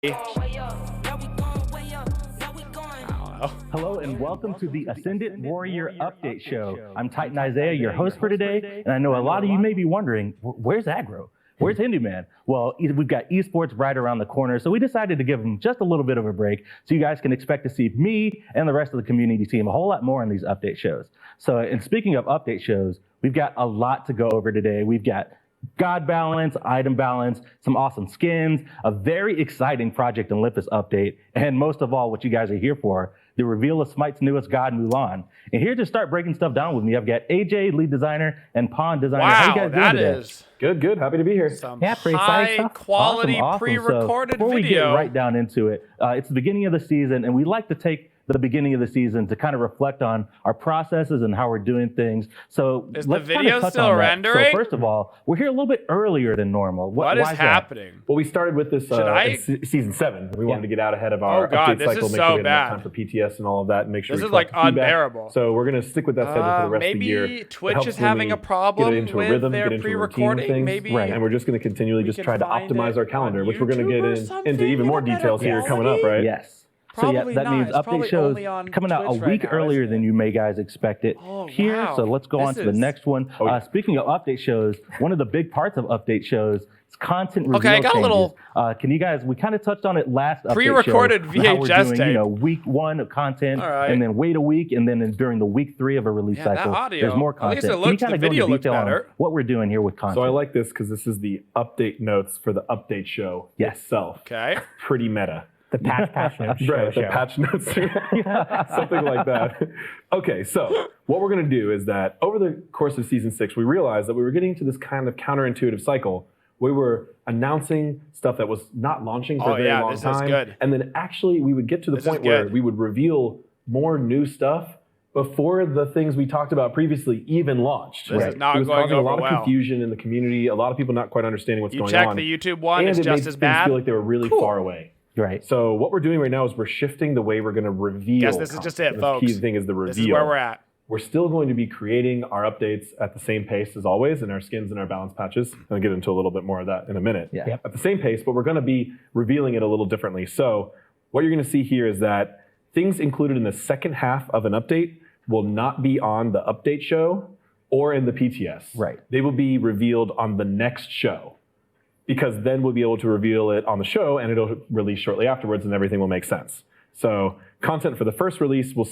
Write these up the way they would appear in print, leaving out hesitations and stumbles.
Hello and welcome to the Ascendant Warrior Update Show. I'm Titan Isaiah, your host for today, and I know a lot of you may be wondering, where's Aggro? Where's Handyman? Well, we've got esports right around the corner, so we decided to give them just a little bit of a break so you guys can expect to see me and the rest of the community team a whole lot more in these update shows. So, and speaking of update shows, we've got a lot to go over today. We've got God balance, item balance, some awesome skins, a very exciting Project Olympus update, and most of all, what you guys are here for, the reveal of Smite's newest god, Mulan. And here to start breaking stuff down with me, I've got AJ, lead designer, and Pawn designer. Wow, how you guys doing today? Is good. Happy to be here. Some pretty high quality awesome. pre-recorded so before we video. get right down into it, it's the beginning of the season, and we like to take the beginning of the season to kind of reflect on our processes and how we're doing things. So is let's the video touch still on rendering? So first of all, we're here a little bit earlier than normal. What is happening? Well, we started with this in season 7. We wanted to get out ahead of our update cycle, make sure we had enough time for PTS and all of that, and make sure this we is like feedback. Unbearable. So we're going to stick with that schedule for the rest of the year. Maybe Twitch is having a problem with their pre-recording. Maybe, and we're just going to continually just try to optimize our calendar, which we're going to get into even more details here coming up, right? Yes. Probably so yeah, that not. means It's update shows coming out a week earlier than you may guys expect it here. Wow. So let's go on to the next one. Speaking of update shows, one of the big parts of update shows is content reveal I got changes. a little. Can you guys? We kind of touched on it last update pre-recorded show, VHS how we're doing, tape. You know, week 1 of content, and then wait a week, and then during the week 3 of a release cycle, there's more content. At least it looks, Can you kind of go into detail on what we're doing here with content? So I like this because this is the update notes for the update show itself. Okay. Pretty meta. The patch notes. Right, the patch notes. Something like that. Okay, so what we're going to do is that over the course of Season 6, we realized that we were getting to this kind of counterintuitive cycle. We were announcing stuff that was not launching for a very long time. Good. And then actually we would get to the point where we would reveal more new stuff before the things we talked about previously even launched. This is not it was going causing over a lot well. of confusion in the community, a lot of people not quite understanding what's going on. You check the YouTube one, and it's just as bad. And it feel like they were really far away. Right. So what we're doing right now is we're shifting the way we're going to reveal. Guess this is just it, folks. The key thing is the reveal. This is where we're at. We're still going to be creating our updates at the same pace as always in our skins and our balance patches. I'll get into a little bit more of that in a minute. Yeah. At the same pace, but we're going to be revealing it a little differently. So what you're going to see here is that things included in the second half of an update will not be on the update show or in the PTS. Right. They will be revealed on the next show, because then we'll be able to reveal it on the show and it'll release shortly afterwards and everything will make sense. So content for the first release will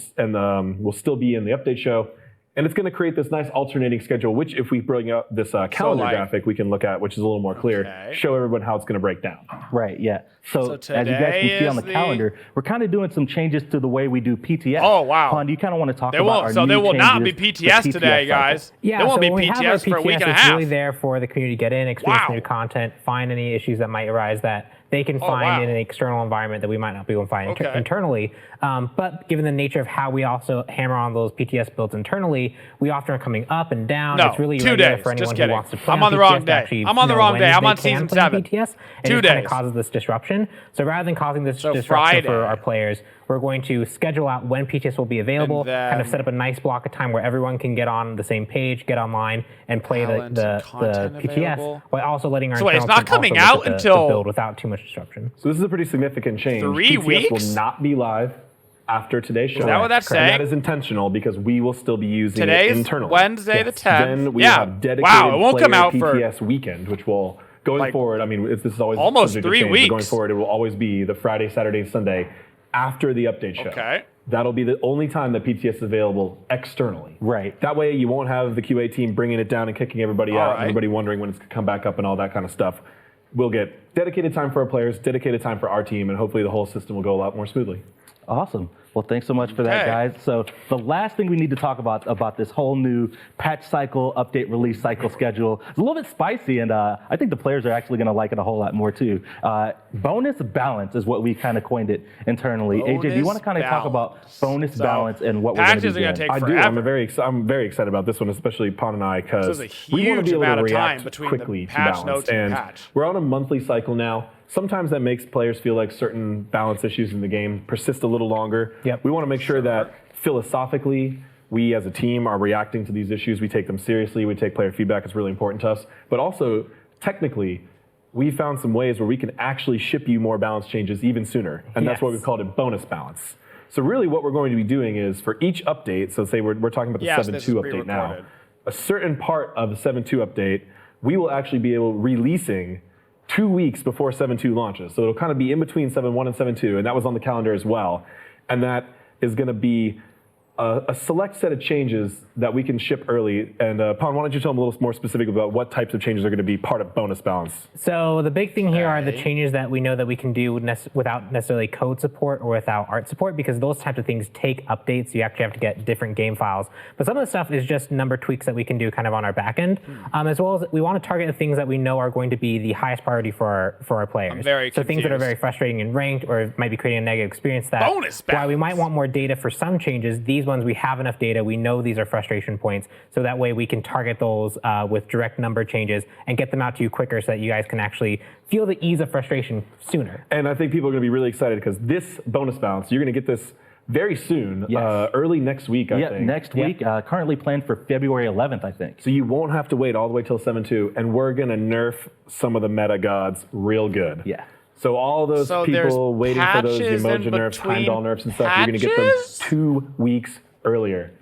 still be in the update show, and it's going to create this nice alternating schedule, which if we bring up this calendar graphic we can look at, which is a little more clear, show everyone how it's going to break down. Right, yeah. So as you guys can see on the calendar, we're kind of doing some changes to the way we do PTS. Oh, wow. Pawn, do you kind of want to talk about our So new there will not be changes PTS to today, guys. Yeah, there won't be when we have our PTS for a week and a it's half. really there for the community to get in, experience new content, find any issues that might arise that they can find in an external environment that we might not be able to find internally. But given the nature of how we also hammer on those PTS builds internally, we often are coming up and down. No, it's really 2 days. for anyone Just who wants to play I'm on the wrong day. actually, I'm on the wrong day. I'm on season 7. PTS, and 2 it days. kind of causes this disruption. So rather than causing this disruption for our players, we're going to schedule out when PTS will be available, kind of set up a nice block of time where everyone can get on the same page, get online, and play the PTS, while also letting our it's not coming out until build without too much disruption. So this is a pretty significant change. 3 weeks? PTS will not be live after today's show. Is that what that's saying? And that is intentional because we will still be using Today's it internally. Wednesday the 10th. Then we have dedicated it won't come out PTS weekend, which will, going forward, I mean, this is always almost subject to 3 change, but weeks. going forward, it will always be the Friday, Saturday, Sunday after the update show. Okay. That'll be the only time that PTS is available externally. Right. That way you won't have the QA team bringing it down and kicking everybody out, and everybody wondering when it's going to come back up and all that kind of stuff. We'll get dedicated time for our players, dedicated time for our team, and hopefully the whole system will go a lot more smoothly. Awesome. Well, thanks so much for that, guys. So the last thing we need to talk about this whole new patch cycle, update release cycle schedule is a little bit spicy, and I think the players are actually going to like it a whole lot more too. Bonus balance is what we kind of coined it internally. AJ, do you want to kind of talk about bonus balance and what we're going to be doing? I do. I'm very excited about this one, especially Pawn and I, because we want to be able to react quickly to balance. And we're on a monthly cycle now. Sometimes that makes players feel like certain balance issues in the game persist a little longer. We want to make sure that philosophically, we as a team are reacting to these issues. We take them seriously. We take player feedback. It's really important to us. But also, technically, we found some ways where we can actually ship you more balance changes even sooner. And that's why we've called it bonus balance. So really what we're going to be doing is for each update, so say we're talking about the 7.2 update now, a certain part of the 7.2 update, we will actually be releasing 2 weeks before 7.2 launches. So it'll kind of be in between 7.1 and 7.2, and that was on the calendar as well. And that is going to be a select set of changes that we can ship early. And Pon, why don't you tell them a little more specific about what types of changes are going to be part of bonus balance? So the big thing here are the changes that we know that we can do without necessarily code support or without art support, because those types of things take updates. You actually have to get different game files. But some of the stuff is just number tweaks that we can do kind of on our back end, as well as we want to target the things that we know are going to be the highest priority for our players. So things that are very frustrating in ranked or might be creating a negative experience, that while we might want more data for some changes, these ones we have enough data, we know these are frustration points, so that way we can target those with direct number changes and get them out to you quicker so that you guys can actually feel the ease of frustration sooner. And I think people are going to be really excited because this bonus balance, you're going to get this very soon, early next week, I think. Next week, currently planned for February 11th, I think. So you won't have to wait all the way till 7.2, and we're going to nerf some of the meta gods real good. Yeah. So all those people waiting for those emoji nerfs, Heimdal nerfs and stuff, you're going to get them 2 weeks earlier,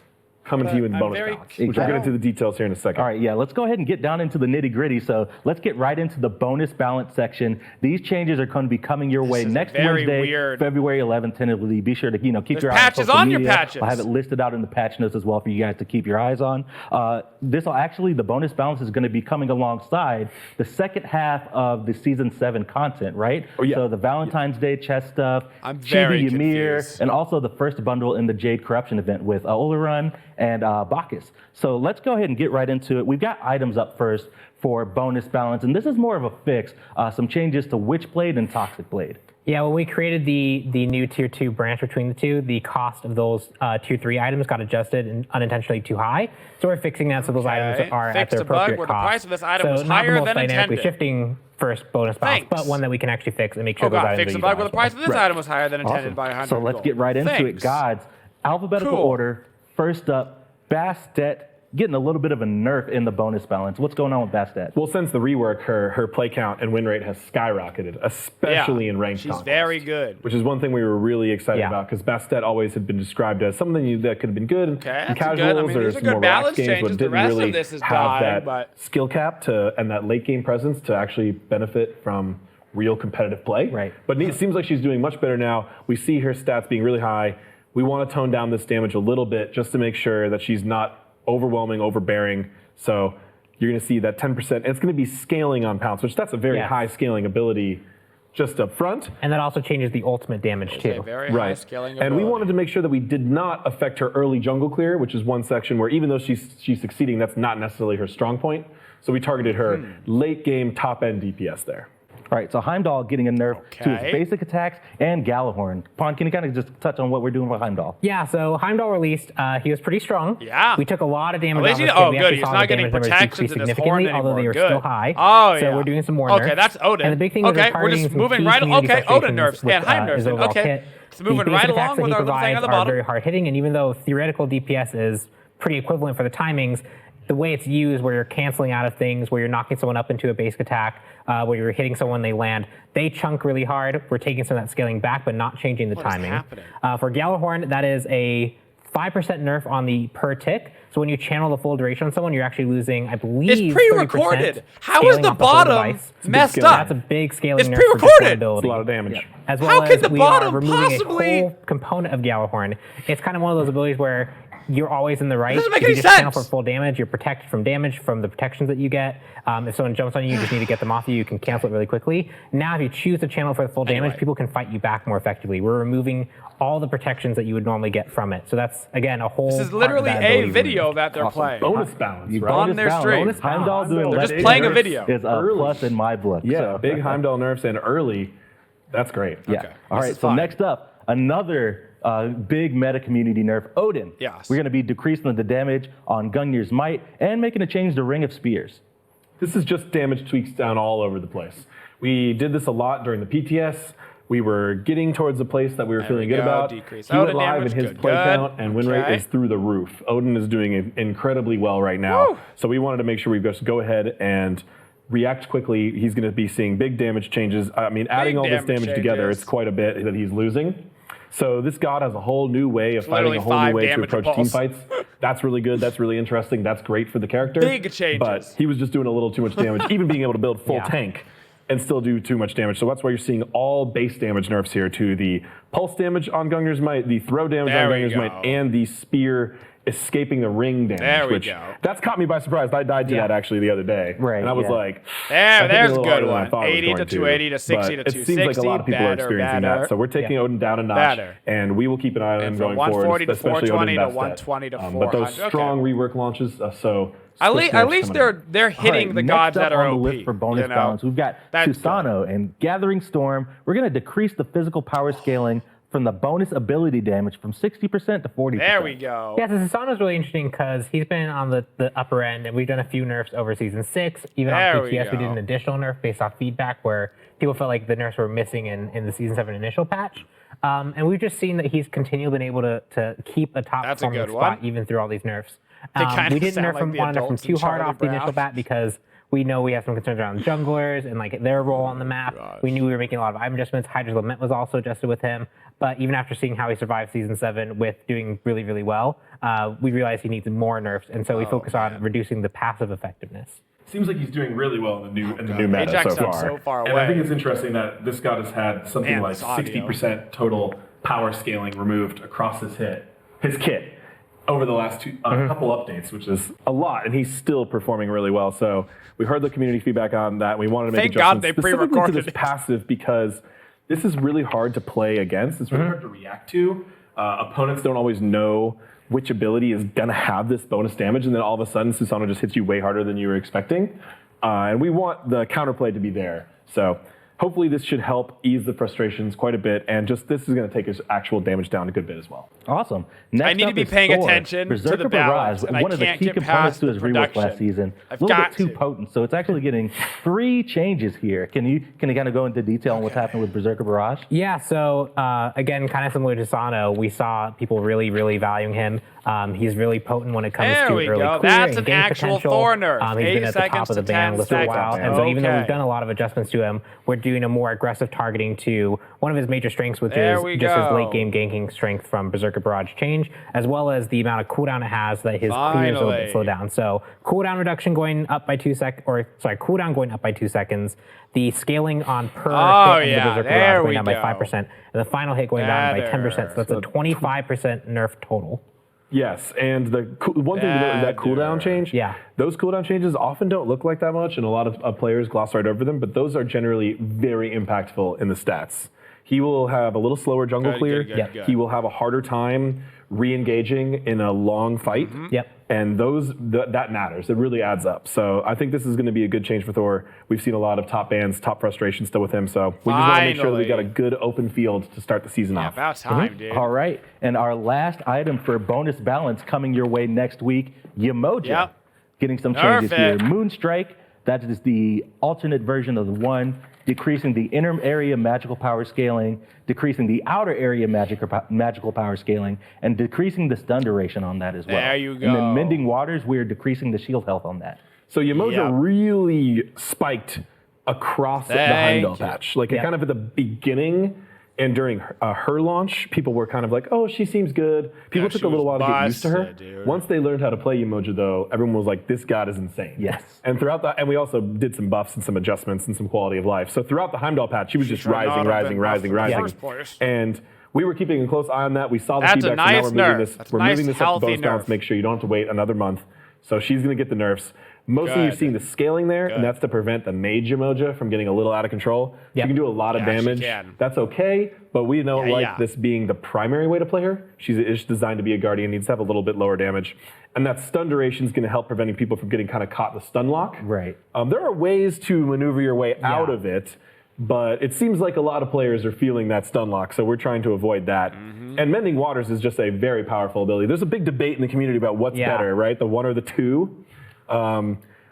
coming to you in bonus balance, which we'll get into the details here in a second. All right, let's go ahead and get down into the nitty gritty. So let's get right into the bonus balance section. These changes are going to be coming your way next Wednesday, February 11th, tentatively. Be sure to keep your eyes on social media. I'll have it listed out in the patch notes as well for you guys to keep your eyes on. The bonus balance is going to be coming alongside the second half of the Season 7 content, right? So the Valentine's Day chest stuff, Chibi Ymir, and also the first bundle in the Jade Corruption event with Oleron and Bacchus. So let's go ahead and get right into it. We've got items up first for bonus balance, and this is more of a fix, some changes to Witch Blade and Toxic Blade. Yeah, when we created the new Tier 2 branch between the two, the cost of those Tier 3 items got adjusted and unintentionally too high. So we're fixing that so those items are at their appropriate cost. The price of this item was not higher the most than dynamically intended. shifting first bonus balance, but one that we can actually fix and make sure those items fix the bug where the price of this item was higher than intended by 100 So let's get right into it. Gods, alphabetical order. First up, Bastet, getting a little bit of a nerf in the bonus balance. What's going on with Bastet? Well, since the rework, her play count and win rate has skyrocketed, especially in ranked contests. She's very good. Which is one thing we were really excited about, because Bastet always had been described as something that could have been good in casuals or some more relaxed games, but didn't really have that skill cap and that late game presence to actually benefit from real competitive play. Right. But it seems like she's doing much better now. We see her stats being really high. We want to tone down this damage a little bit just to make sure that she's not overwhelming, overbearing. So you're going to see that 10%. And it's going to be scaling on pounce, which that's a very high scaling ability just up front. And that also changes the ultimate damage too. Very high scaling ability. And we wanted to make sure that we did not affect her early jungle clear, which is one section where even though she's succeeding, that's not necessarily her strong point. So we targeted her late game top end DPS there. All right, so Heimdal getting a nerf to his basic attacks and Galahorn. Pon, can you kind of just touch on what we're doing with Heimdal? Yeah, so Heimdal released, he was pretty strong. Yeah. We took a lot of damage off his Oh, good. He's not getting protections in his horn anymore. Although they were still high. Oh, yeah. So we're doing some more nerfs. Okay, that's Odin. And the big thing is we're just moving right along. Okay, Odin nerfs and Heim nerfs. Okay. It's moving right along with our thing on the bottom. Very hard hitting, and even though theoretical DPS is pretty equivalent for the timings, the way it's used, where you're canceling out of things, where you're knocking someone up into a basic attack, where you're hitting someone, they land, they chunk really hard. We're taking some of that scaling back, but not changing the timing. For Galahorn, that is a 5% nerf on the per tick. So when you channel the full duration on someone, you're actually losing, I believe, it's pre-recorded. How is the bottom messed up? That's a big scaling nerf. It's pre-recorded. It's a lot of damage. As well as we are removing a whole component of Galahorn. It's kind of one of those abilities where you're always in the right. It doesn't make any sense. You just channel for full damage. You're protected from damage from the protections that you get. If someone jumps on you, you just need to get them off you. You can cancel it really quickly. Now, if you choose to channel for the full damage, people can fight you back more effectively. We're removing all the protections that you would normally get from it. So that's, again, a whole. This is literally a video that they're playing. Bonus balance, right? On their stream. Heimdal doing they're just playing a video. Is a plus in my book. Yeah, big Heimdal nerfs and early. That's great. Yeah. Okay. All right, so next up, another big meta community nerf, Odin. Yes. We're going to be decreasing the damage on Gungnir's Might and making a change to Ring of Spears. This is just damage tweaks down all over the place. We did this a lot during the PTS. We were getting towards a place that we were feeling good about. Decrease. He went live and his play count and win rate is through the roof. Odin is doing incredibly well right now. So we wanted to make sure we just go ahead and react quickly. He's going to be seeing big damage changes. I mean, adding all this damage together, it's quite a bit that he's losing. So this god has a whole new way of fighting, a whole new way to approach team fights. That's really good. That's really interesting. That's great for the character. Big changes. But he was just doing a little too much damage, even being able to build full tank and still do too much damage. So that's why you're seeing all base damage nerfs here to the pulse damage on Gungnir's Might, the throw damage on Gungnir's Might, and the spear escaping the ring damage, which that's caught me by surprise. I died to that actually the other day. Right. And I was like, there's a good one. 80 to 280 to 60 to 260. It seems like a lot of people are experiencing that. So we're taking Odin down a notch, and we will keep an eye on him going forward, especially Odin to 120 to 400. But those strong rework launches, at least they're hitting the gods that are on OP. The list for bonus balance, we've got Susano and Gathering Storm. We're going to decrease the physical power scaling from the bonus ability damage from 60% to 40%. There we go. Yeah, so Susano's really interesting because he's been on the upper end, and we've done a few nerfs over Season 6. Even on PTS, we did an additional nerf based off feedback where people felt like the nerfs were missing in the Season 7 initial patch. And we've just seen that he's continually been able to keep a top performing spot even through all these nerfs. We didn't nerf him too hard off the initial bat because we know we have some concerns around junglers and like their role on the map. We knew we were making a lot of item adjustments. Hydra's Lament was also adjusted with him. But even after seeing how he survived Season 7 with doing really, really well, we realized he needs more nerfs. And so we focus on reducing the passive effectiveness. Seems like he's doing really well in the new meta so far. And I think it's interesting that this god has had something like 60% total power scaling removed across his kit over the last couple updates, which is a lot, and he's still performing really well. So we heard the community feedback on that. We wanted to make adjustments specifically to this passive because this is really hard to play against. It's really hard to react to. Opponents don't always know which ability is going to have this bonus damage, and then all of a sudden Susano just hits you way harder than you were expecting. And we want the counterplay to be there. So hopefully this should help ease the frustrations quite a bit, and just this is going to take his actual damage down a good bit as well. Awesome. Next I need to be paying attention to the balance, and one of the key components to his rework last season. A little bit too potent, so it's actually getting 3 changes here. Can you kind of go into detail on what's happened with Berserker Barrage? Yeah, so again, kind of similar to Sano, we saw people really, really valuing him. He's really potent when it comes to early clear That's and an actual Thor nerf. He's been at the top of the ban list for a while, and so even though we've done a lot of adjustments to him, we're doing a more aggressive targeting to one of his major strengths, which is just his late game ganking strength from Berserker Barrage change, as well as the amount of cooldown it has that his clear is a little bit slowed down. So cooldown reduction going up by 2 seconds, cooldown going up by 2 seconds. The scaling on per hit in the Berserker Barrage going down by 5%, and the final hit going down by 10%. So that's a 25% nerf total. Yes, and the one thing to note is that cooldown change. Yeah. Those cooldown changes often don't look like that much, and a lot of players gloss right over them, but those are generally very impactful in the stats. He will have a little slower jungle clear. He will have a harder time re-engaging in a long fight. And that matters. It really adds up. So I think this is going to be a good change for Thor. We've seen a lot of top bans, top frustration still with him. So we just want to make sure that we got a good open field to start the season off. About time, dude. All right. And our last item for bonus balance coming your way next week, Yemoja. Getting some changes here. Moonstrike, that is the alternate version of the one, decreasing the inner area magical power scaling, decreasing the outer area magical power scaling, and decreasing the stun duration on that as well. There you go. And then Mending Waters, we're decreasing the shield health on that. So Yemoja really spiked across the Heimdal patch. Like kind of at the beginning and during her launch, people were kind of like, oh, she seems good. People took a little while to get used to her. Dude. Once they learned how to play Yemoja, though, everyone was like, this god is insane. Yes. And throughout that, and we also did some buffs and some adjustments and some quality of life. So throughout the Heimdal patch, she was just rising. And we were keeping a close eye on that. We saw the feedback. Nice so now we're moving this up to bonus balance, make sure you don't have to wait another month. So she's going to get the nerfs. Mostly you're seeing the scaling there, and that's to prevent the mage Yemoja from getting a little out of control. She can do a lot of damage. That's okay, but we don't like this being the primary way to play her. She's designed to be a guardian, needs to have a little bit lower damage. And that stun duration is going to help preventing people from getting kind of caught in the stun lock. Right. There are ways to maneuver your way out of it, but it seems like a lot of players are feeling that stun lock, so we're trying to avoid that. And Mending Waters is just a very powerful ability. There's a big debate in the community about what's better, right? The one or the two.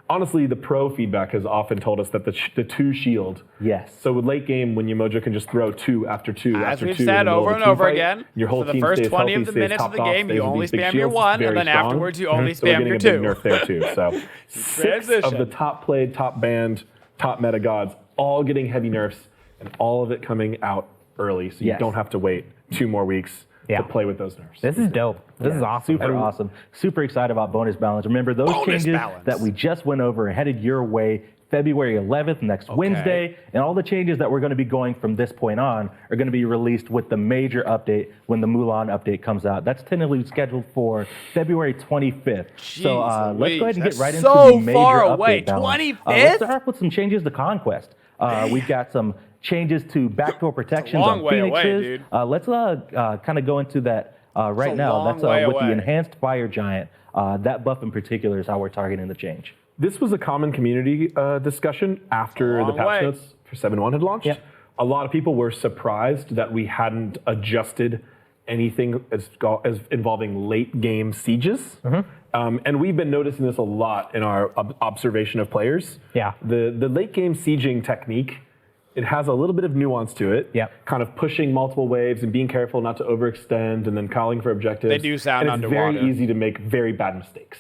honestly, the pro feedback has often told us that the 2 shield. Yes. So with late game, when Mojo can just throw 2 after 2 As after 2. we've said over and over again, your whole for the team first stays 20 healthy, of the stays minutes of the topped off, game, stays you with only these big spam your shields, 1, very and then strong. afterwards you only So we're spam your getting a 2. big nerf there too. So 6 of the top played, top banned, top meta gods all getting heavy nerfs, and all of it coming out early, so you don't have to wait 2 more weeks to play with those nerfs. This is dope. This is awesome. Super awesome. Super excited about bonus balance. Remember those changes that we just went over and headed your way February 11th, next Wednesday, and all the changes that we're going to be going from this point on are going to be released with the major update when the Mulan update comes out. That's tentatively scheduled for February 25th. So let's go ahead and get right into the major update. 25th? Let's start off with some changes to Conquest. We've got some changes to backdoor protections on Phoenixes. Let's kind of go into that right now. That's with the enhanced Fire Giant. That buff in particular is how we're targeting the change. This was a common community discussion after the patch notes for 7.1 had launched. Yep. A lot of people were surprised that we hadn't adjusted anything as involving late game sieges. And we've been noticing this a lot in our observation of players. Yeah. The late game sieging technique, it has a little bit of nuance to it. Yep. Kind of pushing multiple waves and being careful not to overextend and then calling for objectives. They do sound and it's underwater. very easy to make very bad mistakes,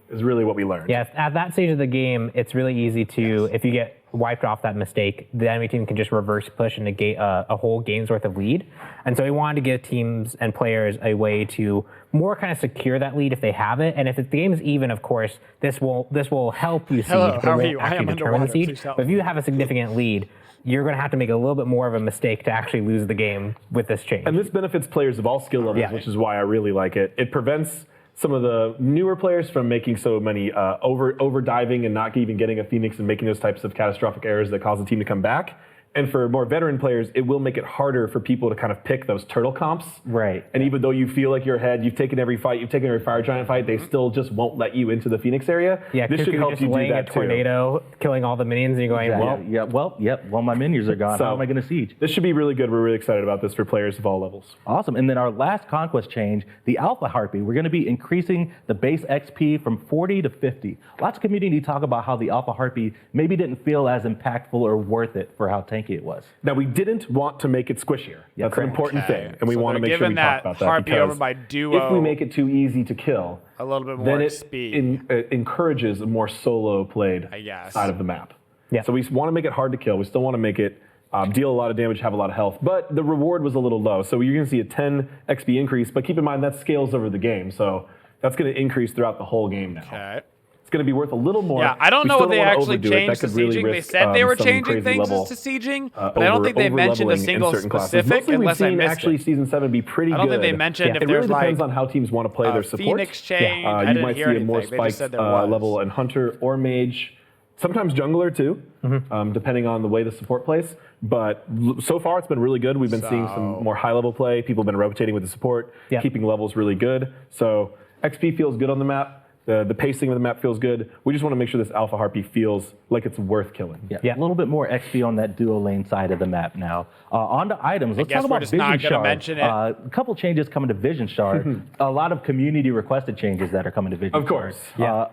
is really what we learned. Yeah, at that stage of the game, it's really easy to, if you get wiped off that mistake, the enemy team can just reverse push and negate a whole game's worth of lead. And so we wanted to give teams and players a way to more kind of secure that lead if they have it. And if the game is even, of course, this will help you siege, but it won't actually determine the siege. But if you have a significant lead, you're going to have to make a little bit more of a mistake to actually lose the game with this change. And this benefits players of all skill levels, which is why I really like it. It prevents some of the newer players from making so many over diving and not even getting a Phoenix and making those types of catastrophic errors that cause the team to come back. And for more veteran players, it will make it harder for people to kind of pick those turtle comps. Right. And even though you feel like you're ahead, you've taken every fight, you've taken every Fire Giant fight, they still just won't let you into the Phoenix area. Yeah, this should help you do that a tornado, killing all the minions, and you're going, well, my minions are gone. How am I going to siege? This should be really good. We're really excited about this for players of all levels. Awesome. And then our last Conquest change, the Alpha Harpy, we're going to be increasing the base XP from 40 to 50. Lots of community talk about how the Alpha Harpy maybe didn't feel as impactful or worth it for how tanky it was. Now, we didn't want to make it squishier. That's an important thing, and we So want to they're make sure we giving talk about that. Harpy because over by duo if we make it too easy to kill, a little bit more then it speed. encourages a more solo played side of the map. Yeah. So we want to make it hard to kill. We still want to make it deal a lot of damage, have a lot of health, but the reward was a little low. So you're going to see a 10 XP increase, but keep in mind that scales over the game. So that's going to increase throughout the whole game now. Okay. It's going to be worth a little more. Yeah, I don't know what they actually overdo it. changed to That could really sieging. They risk, said they were some changing crazy things level, to sieging, but I don't think they mentioned a over-leveling in single certain classes. specific Mostly we've unless I seen missed actually it. Season 7 be pretty good. I don't think they mentioned if it there's really depends like on how teams want to play their support. Phoenix change. I You didn't might hear see a anything. more They just spiked said there was. level in Hunter or Mage. Sometimes Jungler too, depending on the way the support plays. But so far it's been really good. We've been seeing some more high-level play. People have been rotating with the support, keeping levels really good. So XP feels good on the map. The pacing of the map feels good. We just want to make sure this Alpha Harpy feels like it's worth killing. Yeah, a little bit more XP on that duo lane side of the map now. On to items. Let's talk about Vision Shard. Mention it. A couple changes coming to Vision Shard. A lot of community requested changes that are coming to Vision Shard. Of course.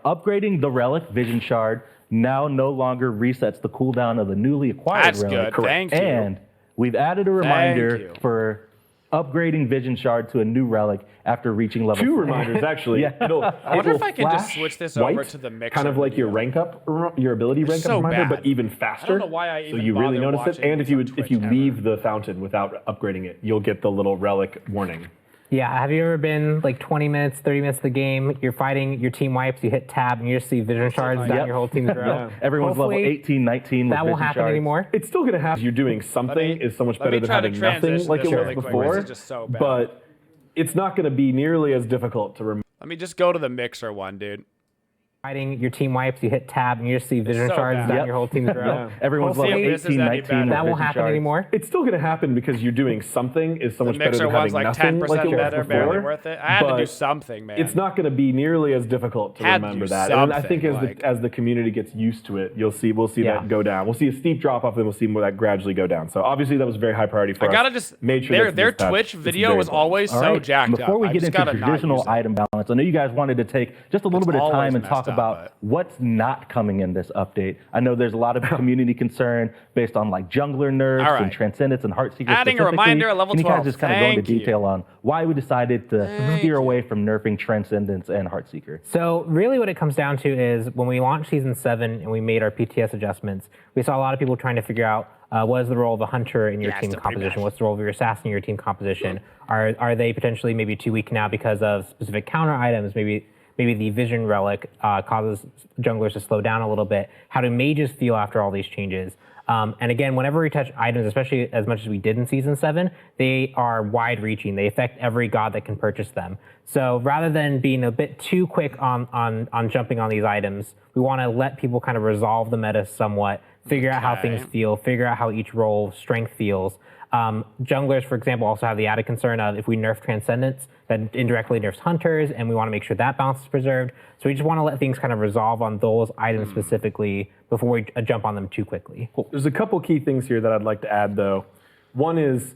Upgrading the Relic Vision Shard now no longer resets the cooldown of the newly acquired That's Relic. good. Thank you. And we've added a reminder for upgrading Vision Shard to a new relic after reaching level 2 4. reminders, actually. Yeah. I wonder if I can just switch this over to the mixer. Kind of like your rank up, your ability rank up reminder, but even faster. I don't know why I even so you really bother notice it. watching And if this you on Twitch leave the fountain without upgrading it, you'll get the little relic warning. Yeah, have you ever been like 20 minutes, 30 minutes of the game, you're fighting, your team wipes, you hit tab, and you just see Vision Shards down your whole team's row? Everyone's Hopefully, level 18, 19 with that won't Vision happen Shards. anymore. It's still going to happen. You're doing something is so much better than having nothing like it was before. But it's not going to be nearly as difficult to remember. Let me just go to the mixer one, dude. Fighting, your team wipes, you hit tab, and you just see Vision Shards down your whole team's row. Everyone's level 18, 19 that won't happen anymore. It's still going to happen because you're doing something is so much better than having like nothing 10% like it was better, before. barely worth it. I had to do something, man. It's not going to be nearly as difficult to remember that. And I think as the community gets used to it, we'll see that go down. We'll see a steep drop off, and we'll see more that gradually go down. So obviously that was a very high priority for us. I gotta just made sure their Twitch video was always so jacked up. Before we get into traditional item balance, I know you guys wanted to take just a little bit of time and talk about about what's not coming in this update. I know there's a lot of community concern based on like jungler nerfs and Transcendence and Heartseeker. Adding a reminder at level 12. Can you guys just kind of go into detail on why we decided to steer away from nerfing Transcendence and Heartseeker? So really what it comes down to is when we launched Season 7 and we made our PTS adjustments, we saw a lot of people trying to figure out what is the role of a hunter in your team composition? What's the role of your assassin in your team composition? Are they potentially maybe too weak now because of specific counter items? Maybe the Vision Relic causes junglers to slow down a little bit. How do mages feel after all these changes? And again, whenever we touch items, especially as much as we did in Season 7, they are wide-reaching. They affect every god that can purchase them. So rather than being a bit too quick on jumping on these items, we want to let people kind of resolve the meta somewhat, figure out how things feel, figure out how each role strength feels. Junglers, for example, also have the added concern of if we nerf Transcendence, that indirectly nerfs Hunters, and we want to make sure that balance is preserved. So we just want to let things kind of resolve on those items specifically before we jump on them too quickly. Cool. There's a couple key things here that I'd like to add, though. One is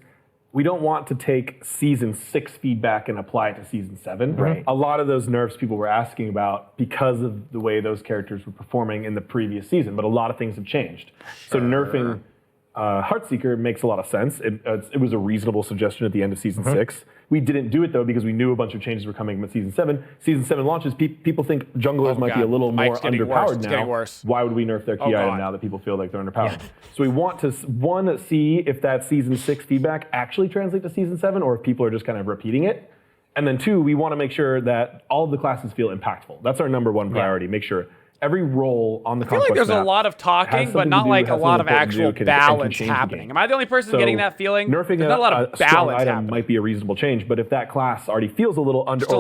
we don't want to take Season 6 feedback and apply it to Season 7. Right. A lot of those nerfs people were asking about because of the way those characters were performing in the previous season, but a lot of things have changed. So nerfing Heartseeker makes a lot of sense. It was a reasonable suggestion at the end of Season 6. We didn't do it, though, because we knew a bunch of changes were coming with Season 7. Season 7 launches, people think junglers might be a little more underpowered now. Why would we nerf their key item now that people feel like they're underpowered? So we want to, one, see if that Season 6 feedback actually translates to Season 7, or if people are just kind of repeating it. And then two, we want to make sure that all of the classes feel impactful. That's our number one priority. Make sure every role on the Conquest I feel like there's map a lot of talking, but not like a lot of actual balance happening. Am I the only person getting that feeling? Nerfing there's not a lot of balance item happening. might be a reasonable change, but if that class already feels a little feels a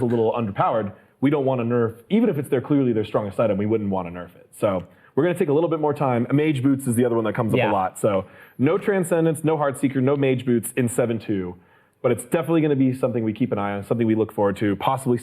little underpowered, we don't want to nerf. Even if it's clearly their strongest item, we wouldn't want to nerf it. So we're going to take a little bit more time. Mage Boots is the other one that comes up a lot. So no Transcendence, no Heartseeker, no Mage Boots in 7.2. But it's definitely going to be something we keep an eye on, something we look forward to, possibly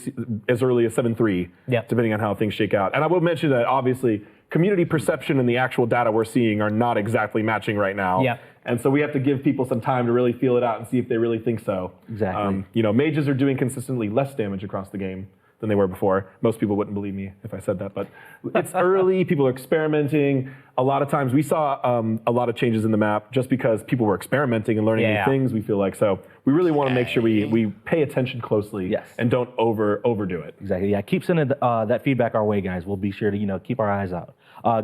as early as 7.3, depending on how things shake out. And I will mention that, obviously, community perception and the actual data we're seeing are not exactly matching right now. And so we have to give people some time to really feel it out and see if they really think so. Exactly. Mages are doing consistently less damage across the game than they were before. Most people wouldn't believe me if I said that, but it's early. People are experimenting. A lot of times we saw a lot of changes in the map just because people were experimenting and learning new things, we feel like. So we really want to make sure we pay attention closely and don't overdo it. Exactly, yeah. Keep sending that feedback our way, guys. We'll be sure to keep our eyes out.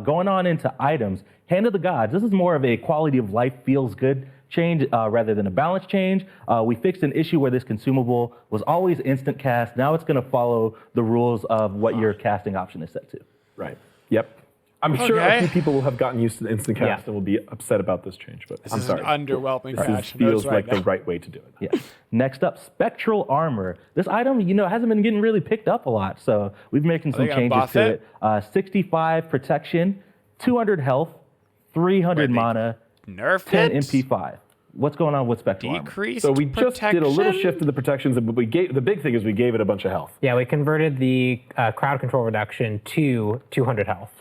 Going on into items, Hand of the Gods. This is more of a quality of life feels good change rather than a balance change. We fixed an issue where this consumable was always instant cast. Now it's going to follow the rules of what your casting option is set to. Right. Yep. I'm sure a few people will have gotten used to the instant cast and will be upset about this change, but I'm sorry. This is an underwhelming patch. Feels like the right way to do it. Yeah. Next up, Spectral Armor. This item, hasn't been getting really picked up a lot, so we've been making some changes to it. 65 protection, 200 health, 300 mana, nerfed 10 MP5. What's going on with Spectral Armor? Decreased So we just did a little shift to the protections, but the big thing is we gave it a bunch of health. Yeah, we converted the crowd control reduction to 200 health.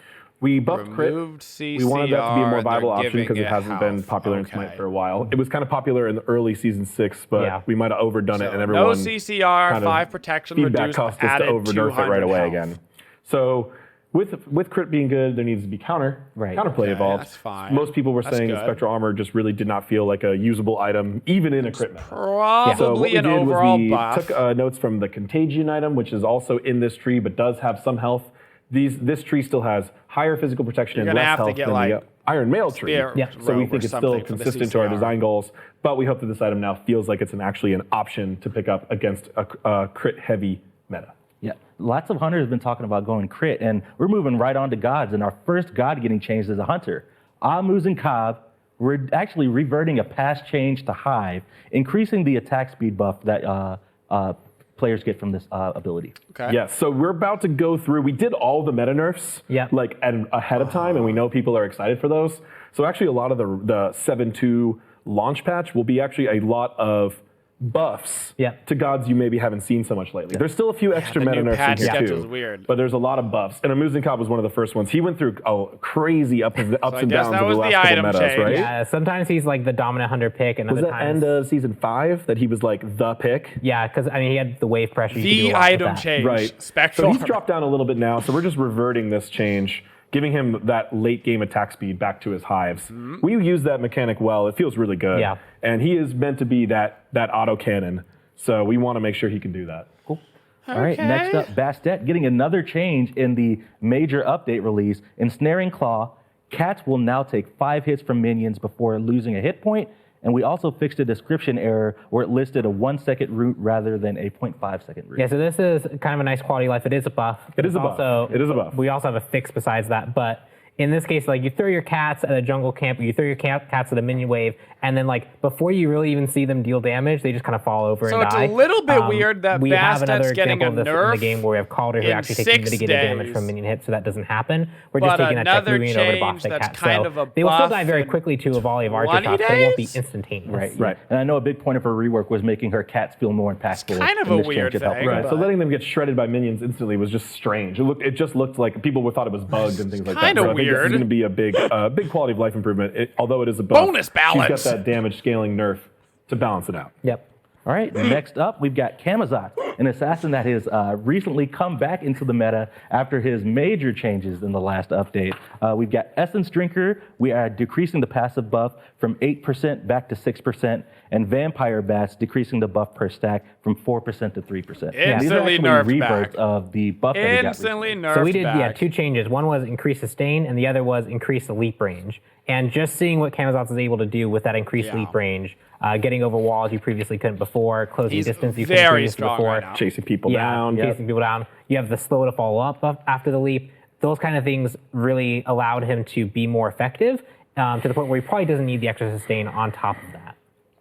We buffed crit. CCR, we wanted that to be a more viable option because it hasn't been popular in Smite for a while. It was kind of popular in the early Season 6, but we might have overdone it, and everyone no CCR, 5 protection feedback reduced, cost us to over-nerf it right away again. So with crit being good, there needs to be counterplay involved. That's fine. Most people were saying that Spectral Armor just really did not feel like a usable item, even in a crit meta. Probably So what we an did overall was we buff. took notes from the Contagion item, which is also in this tree, but does have some health. This tree still has higher physical protection and less health than the Iron Mail tree. So we think it's still consistent to our design goals, but we hope that this item now feels like it's actually an option to pick up against a crit-heavy meta. Yeah, lots of hunters have been talking about going crit, and we're moving right on to gods, and our first god getting changed is a hunter. Amuz and Cobb, we're actually reverting a past change to Hive, increasing the attack speed buff that players get from this ability. Yes, so we're about to go through, we did all the meta nerfs ahead of time, and we know people are excited for those. So actually a lot of the 7.2 launch patch will be actually a lot of buffs Yep. to gods you maybe haven't seen so much lately. There's still a few extra the meta new nerfs patch in here schedule's too. weird. But there's a lot of buffs. And Amuzin was one of the first ones. He went through crazy ups and guess downs that over the was the last couple item metas, change. right? Yeah, sometimes he's like the dominant hunter pick, and Was other that times. end of season 5 that he was like the pick? Yeah, because I mean he had the wave pressure. You could do The a lot with item that. change. Right. Spectral So he's Armor. dropped down a little bit now. So we're just reverting this change, giving him that late game attack speed back to his hives. We use that mechanic well. It feels really good. Yeah. And he is meant to be that auto cannon. So we want to make sure he can do that. All right, next up, Bastet getting another change in the major update release. Ensnaring Claw, cats will now take 5 hits from minions before losing a hit point. And we also fixed a description error where it listed a 1-second route rather than a 0.5-second route. Yeah, so this is kind of a nice quality of life. It is a buff. It is a buff. Also, It is a buff. We also have a fix besides that, but in this case, like you throw your cats at a jungle camp, or you throw your cats at a minion wave, and then like before you really even see them deal damage, they just kind of fall over So and it's die. a little bit weird that we have Bastet's another getting example of a this nerf in the game where we have Calder who in actually takes 6 mitigated damage days. from minion hits, so that doesn't happen. We're just But taking that tech, another moving it over to change Bastet that's cat. kind So of a they will still buff die very in quickly to a volley of archer 20 shots, but it won't be days? instantaneous. Right. And I know a big point of her rework was making her cats feel more impactful. kind of in a this weird change that helped thing, with Right. that. So letting them get shredded by minions instantly was just strange. It just looked like people thought it was bugged and things like that. Kinda So I think this weird. is going to be a big quality of life improvement. Although it is a buff, Bonus balance. She's got that damage scaling nerf to balance it out. Yep. All right, next up, we've got Camazotz, an assassin that has recently come back into the meta after his major changes in the last update. We've got Essence Drinker. We are decreasing the passive buff from 8% back to 6%, and Vampire Bats decreasing the buff per stack from 4% to 3%. These are Instantly actually nerfed reverts back. of the buff that he got Instantly recently. nerfed So we did back. 2 changes. One was increase sustain, and the other was increase the leap range. And just seeing what Camazotz is able to do with that increased Yeah. leap range, getting over walls you previously couldn't before, closing He's distance you couldn't very previously strong before. right now. Chasing people Yeah, down. chasing people down. You have the slow to follow up buff after the leap. Those kind of things really allowed him to be more effective to the point where he probably doesn't need the extra sustain on top of that.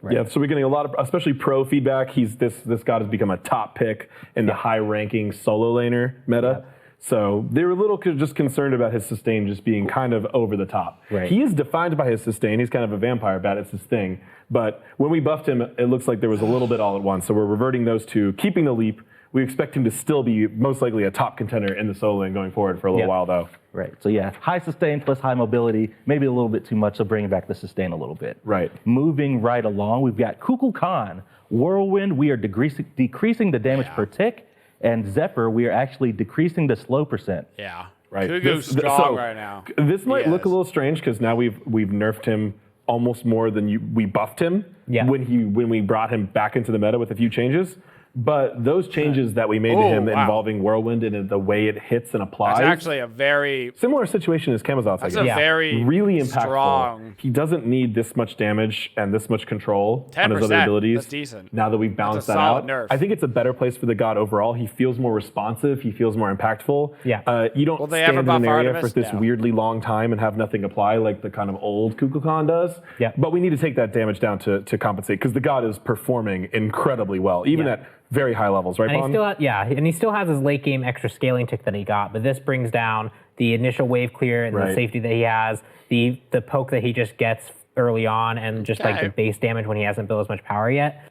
Yeah, so we're getting a lot of, especially pro feedback. This god has become a top pick in the high-ranking solo laner meta. So they were a little just concerned about his sustain just being kind of over the top. Right. He is defined by his sustain. He's kind of a vampire bat. It's his thing. But when we buffed him, it looks like there was a little bit all at once. So we're reverting those two, keeping the leap. We expect him to still be most likely a top contender in the solo lane going forward for a little while, though. Right, so yeah, high sustain plus high mobility, maybe a little bit too much, so bringing back the sustain a little bit. Right. Moving right along, we've got Kukulcan Whirlwind. We are decreasing the damage per tick, and Zephyr, we are actually decreasing the slow percent. Yeah. Right. Kugu's strong right now. This might He look is. a little strange because now we've nerfed him almost more than we buffed him when we brought him back into the meta with a few changes. But those changes that we made to him involving Whirlwind and the way it hits and applies. That's actually a very Similar situation as Camazotz, I That's guess. a very really impactful. strong. He doesn't need this much damage and this much control on his 10%. other abilities. That's decent. Now that we've balanced a that solid out, nerf. I think it's a better place for the god overall. He feels more responsive. He feels more impactful. Yeah. You don't Will they stand ever in buff an area Artemis? for this No. weirdly long time and have nothing apply like the kind of old Kukulcan does. Yeah. But we need to take that damage down to compensate because the god is performing incredibly well, even at very high levels, right, And he Bon? still and he still has his late game extra scaling tick that he got, but this brings down the initial wave clear and the safety that he has, the poke that he just gets early on, and just like the base damage when he hasn't built as much power yet.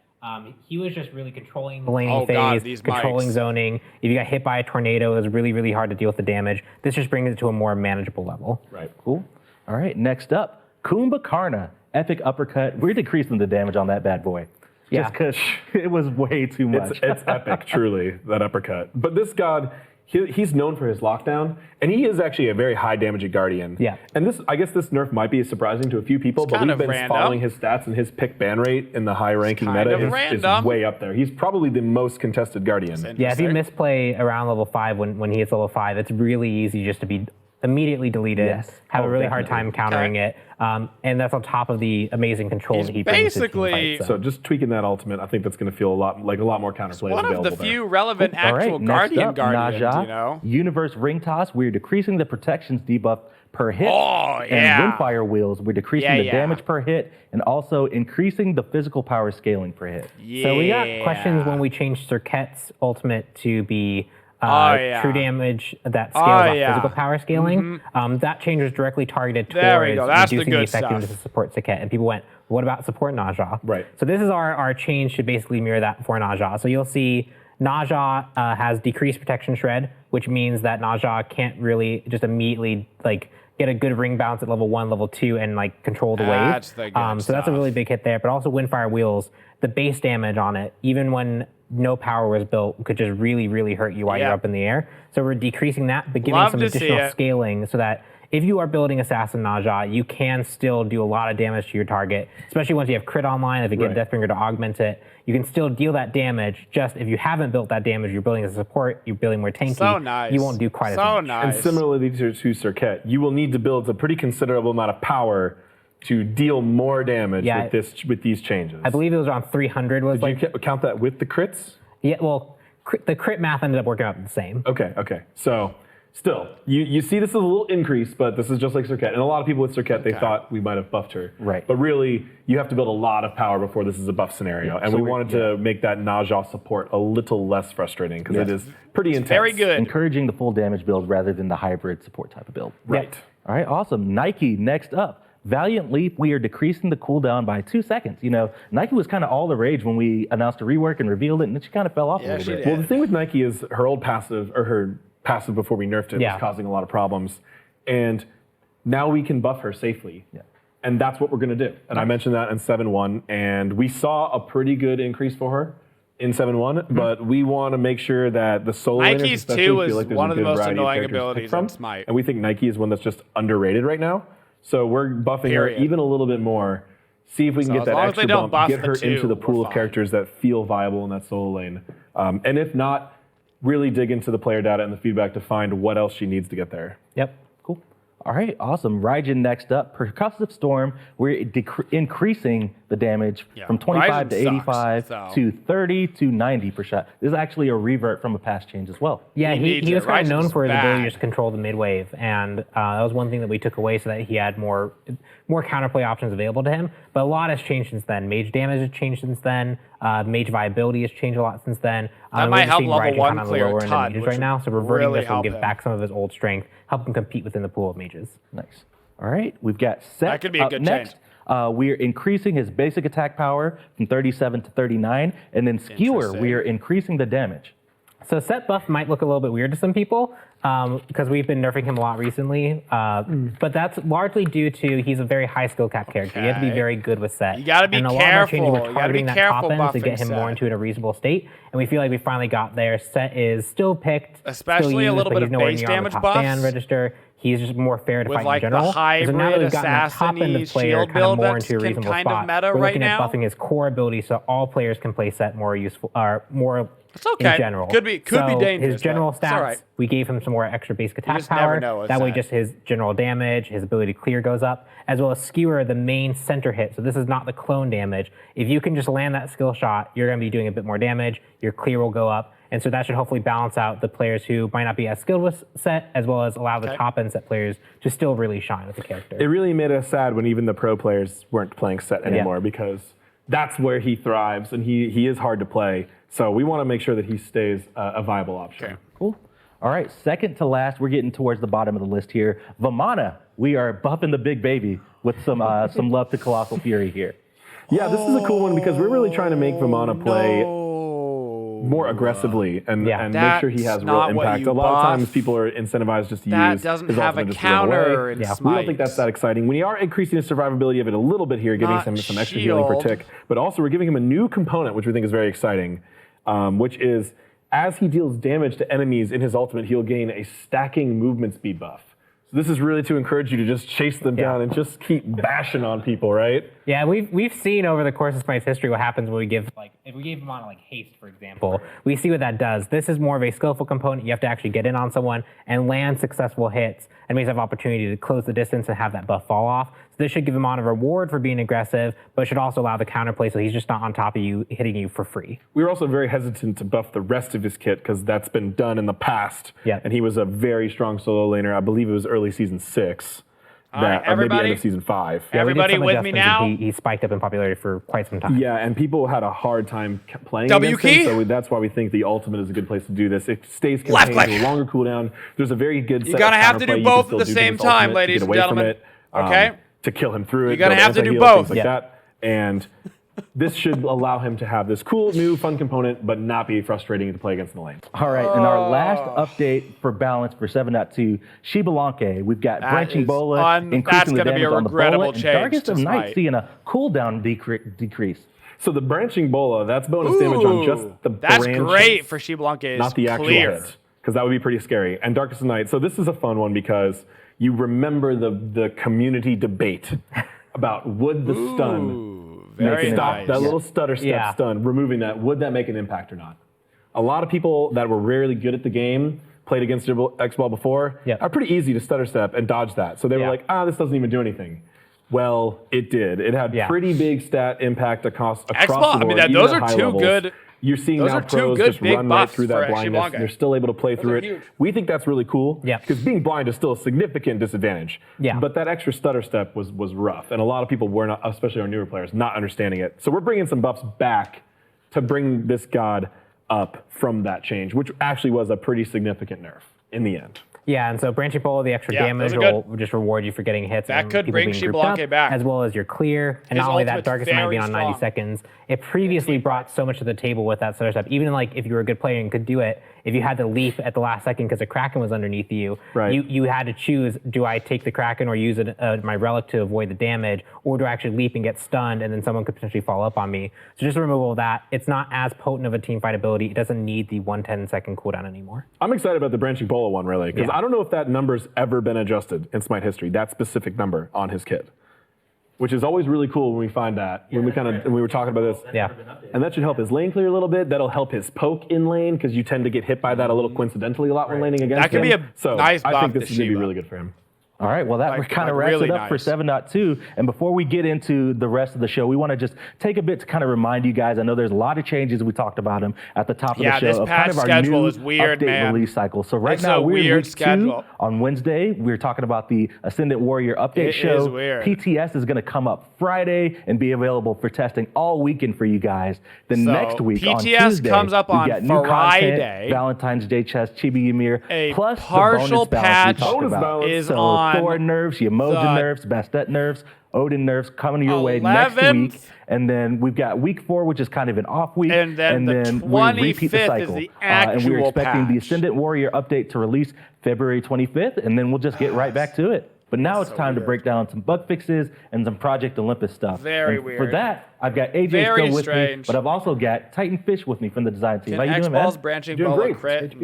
He was just really controlling the laning phase, controlling mics. zoning. If you got hit by a tornado, it was really, really hard to deal with the damage. This just brings it to a more manageable level. Right. Cool. All right, next up, Kumba Karna, epic uppercut. We're decreasing the damage on that bad boy. Just because it was way too much. It's epic, truly, that uppercut. But this god, he's known for his lockdown, and he is actually a very high damaging guardian. Yeah. And I guess this nerf might be surprising to a few people, but kind we've of been random. following his stats, and his pick ban rate in the high ranking kind meta of is random. way up there. He's probably the most contested guardian. Yeah, if you misplay around level 5 when he hits level 5, it's really easy just to be immediately deleted, have a really hard time countering it, and that's on top of the amazing control that he brings to basically- team fights, So just tweaking that ultimate, I think that's going to feel a lot more counterplay one of available the there. few relevant All right, actual next up, guardians, Naja, you know? Universe Ring Toss, we're decreasing the protections debuff per hit. Oh, And yeah. Windfire Wheels, we're decreasing the damage per hit and also increasing the physical power scaling per hit. So we got questions when we changed Serket's ultimate to be true damage that scales off physical power scaling. That change was directly targeted There we towards go. That's the reducing the good effectiveness stuff. of support Serket. And people went, What about support Naja? Right. So this is our change to basically mirror that for Naja. So you'll see Naja has decreased protection shred, which means that Naja can't really just immediately like get a good ring bounce at level 1, level 2, and like control the wave. So that's a really big hit there. But also Windfire Wheels, the base damage on it, even when no power was built, could just really, really hurt you while you're up in the air. So we're decreasing that, but giving some additional scaling so that if you are building Assassin Naja, you can still do a lot of damage to your target, especially once you have crit online. If you get Deathbringer to augment it, you can still deal that damage. Just if you haven't built that damage, you're building as a support, you're building more tanky, you won't do quite as much. And similarly to Serket, you will need to build a pretty considerable amount of power to deal more damage with these changes. I believe it was around 300. Did you count that with the crits? Yeah, well, the crit math ended up working out the same. Okay. So still, you see this is a little increase, but this is just like Serket. And a lot of people with Serket, they thought we might have buffed her. Right. But really, you have to build a lot of power before this is a buff scenario. And we wanted to make that Naja support a little less frustrating because it is pretty intense. Very good. Encouraging the full damage build rather than the hybrid support type of build. Right. All right, awesome. Nike, next up. Valiant Leap, we are decreasing the cooldown by 2 seconds. You know, Nike was kind of all the rage when we announced a rework and revealed it, and then she kind of fell off a little bit. Well, the thing with Nike is her old passive, or her passive before we nerfed it, was causing a lot of problems. And now we can buff her safely. And that's what we're going to do. And I mentioned that in 7.1, and we saw a pretty good increase for her in 7.1, but we want to make sure that the solo Nike's laners 2 is like one of the most annoying abilities in Smite. And we think Nike is one that's just underrated right now. So we're buffing her even a little bit more. See if we can get that extra bump, get her into the pool of characters that feel viable in that solo lane. And if not, really dig into the player data and the feedback to find what else she needs to get there. Yep. Cool. All right, awesome. Raijin next up. Percussive Storm, we're increasing the damage from 25 to 85 to 30 to 90%. This is actually a revert from a past change as well. Yeah, he was kind of known for his ability to just control the mid wave, and that was one thing that we took away so that he had more counterplay options available to him. But a lot has changed since then. Mage damage has changed since then. Mage viability has changed a lot since then. That might help level 1 clear Todd, right now, so reverting this will give back some of his old strength, help him compete within the pool of mages. Nice. All right, we've got Set that could be a good next. We are increasing his basic attack power from 37 to 39, and then Skewer, we are increasing the damage. So Set buff might look a little bit weird to some people because we've been nerfing him a lot recently, but that's largely due to he's a very high skill cap character. You have to be very good with Set. You got to be careful. We're targeting that top end to get him more into a reasonable state, and we feel like we finally got there. Set is still picked, especially still used, a little bit of base damage buffs. Ban register. He's just more fair to with fight like in general. The hybrid so now that we've gotten that top end of player kind of more into a reasonable spot, we're looking at buffing his core ability so all players can play Set more useful, more in general. Could be dangerous. His general stats, we gave him some more extra basic attack power. That way just his general damage, his ability to clear goes up, as well as Skewer, the main center hit. So this is not the clone damage. If you can just land that skill shot, you're going to be doing a bit more damage. Your clear will go up. And so that should hopefully balance out the players who might not be as skilled with Set, as well as allow the top end Set players to still really shine with the character. It really made us sad when even the pro players weren't playing Set anymore because that's where he thrives and he is hard to play. So we want to make sure that he stays a viable option. Cool. All right, second to last, we're getting towards the bottom of the list here. Vamana, we are buffing the big baby with some love to Colossal Fury here. Yeah, this is a cool one because we're really trying to make Vamana play more aggressively and make sure he has real impact. A lot of times people are incentivized just to use doesn't his have a ultimate counter in We don't think that's that exciting. We are increasing the survivability of it a little bit here, giving him some extra healing per tick, but also we're giving him a new component, which we think is very exciting, which is as he deals damage to enemies in his ultimate, he'll gain a stacking movement speed buff. So this is really to encourage you to just chase them down and just keep bashing on people, right? Yeah, we've seen over the course of Smite's history what happens when we give, like, if we gave him on like haste, for example, we see what that does. This is more of a skillful component. You have to actually get in on someone and land successful hits, and we have opportunity to close the distance and have that buff fall off. So this should give him on a reward for being aggressive, but should also allow the counterplay so he's just not on top of you, hitting you for free. We were also very hesitant to buff the rest of his kit because that's been done in the past. And he was a very strong solo laner. I believe it was early season 6. Or maybe end of season 5. Everybody with me now? He spiked up in popularity for quite some time. Yeah, and people had a hard time playing against him, so that's why we think the ultimate is a good place to do this. It stays contained to a longer cooldown. There's a very good set You're going to have to do both at the same time, ladies and gentlemen. To kill him through it. You're going to have to do both. That. And this should allow him to have this cool, new, fun component, but not be frustrating to play against in the lane. All right, and our last update for balance for 7.2, Shibalanke. We've got Branching Bola, increasing the damage on the Bola, and Darkest of Night seeing a cooldown decrease. So the Branching Bola, that's bonus damage on just the That's branches, great for Shibalanke. not the actual hit, because that would be pretty scary. And Darkest of Night, so this is a fun one because you remember the community debate about would the stun Very stop nice. that little stutter step stun, removing that, would that make an impact or not? A lot of people that were really good at the game, played against X-Ball before, are pretty easy to stutter step and dodge that. So they were like, this doesn't even do anything. Well, it did. It had pretty big stat impact across the board. I mean, those are two good. You're seeing now pros just run right through that blindness. They're still able to play through it. Huge. We think that's really cool because being blind is still a significant disadvantage. But that extra stutter step was rough, and a lot of people were not, especially our newer players, not understanding it. So we're bringing some buffs back to bring this god up from that change, which actually was a pretty significant nerf in the end. Yeah, and so Branching Bola, the extra damage will just reward you for getting hits. That and could bring Shibalanke back. As well as your clear. And not only that, Darkest Night being on 90 seconds. It previously brought so much to the table with that stutter step. Even like if you were a good player and could do it, if you had to leap at the last second because a Kraken was underneath you, you had to choose, do I take the Kraken or use my relic to avoid the damage, or do I actually leap and get stunned and then someone could potentially follow up on me? So just a removal of that. It's not as potent of a team fight ability. It doesn't need the 110-second cooldown anymore. I'm excited about the Branching Bola one, really, because I don't know if that number's ever been adjusted in Smite history, that specific number on his kit. Which is always really cool when we find that, when we were talking about this. And that should help his lane clear a little bit. That'll help his poke in lane, because you tend to get hit by that a little coincidentally a lot when laning against him. That could be a nice buff. I think this is going to be really good for him. All right, well, that kind of wraps it up for 7.2. And before we get into the rest of the show, we want to just take a bit to kind of remind you guys. I know there's a lot of changes. We talked about them at the top of the show. This of patch kind of our schedule new is weird, man. release cycle. So right It's now, a we're in weird week schedule. 2 on Wednesday. We're talking about the Ascendant Warrior update show. It is weird. PTS is going to come up Friday and be available for testing all weekend for you guys. Then next week on Tuesday, PTS comes up on got new Friday. Content, Valentine's Day chest, Chibi Ymir, plus partial the bonus patch patch is on Thor nerfs, Yamoja nerfs, Bastet nerfs, Odin nerfs coming your way next week. And then we've got week 4, which is kind of an off week. And then we repeat the cycle. is the actual and we're expecting the patch. Ascendant Warrior update to release February 25th, and then we'll just get right back to it. But now it's time to break down some bug fixes and some Project Olympus stuff. Very and weird. For that, I've got AJ still with me, but I've also got Titan Fish with me from the design team. How you doing, man? X-Ball's Branching Bola crit.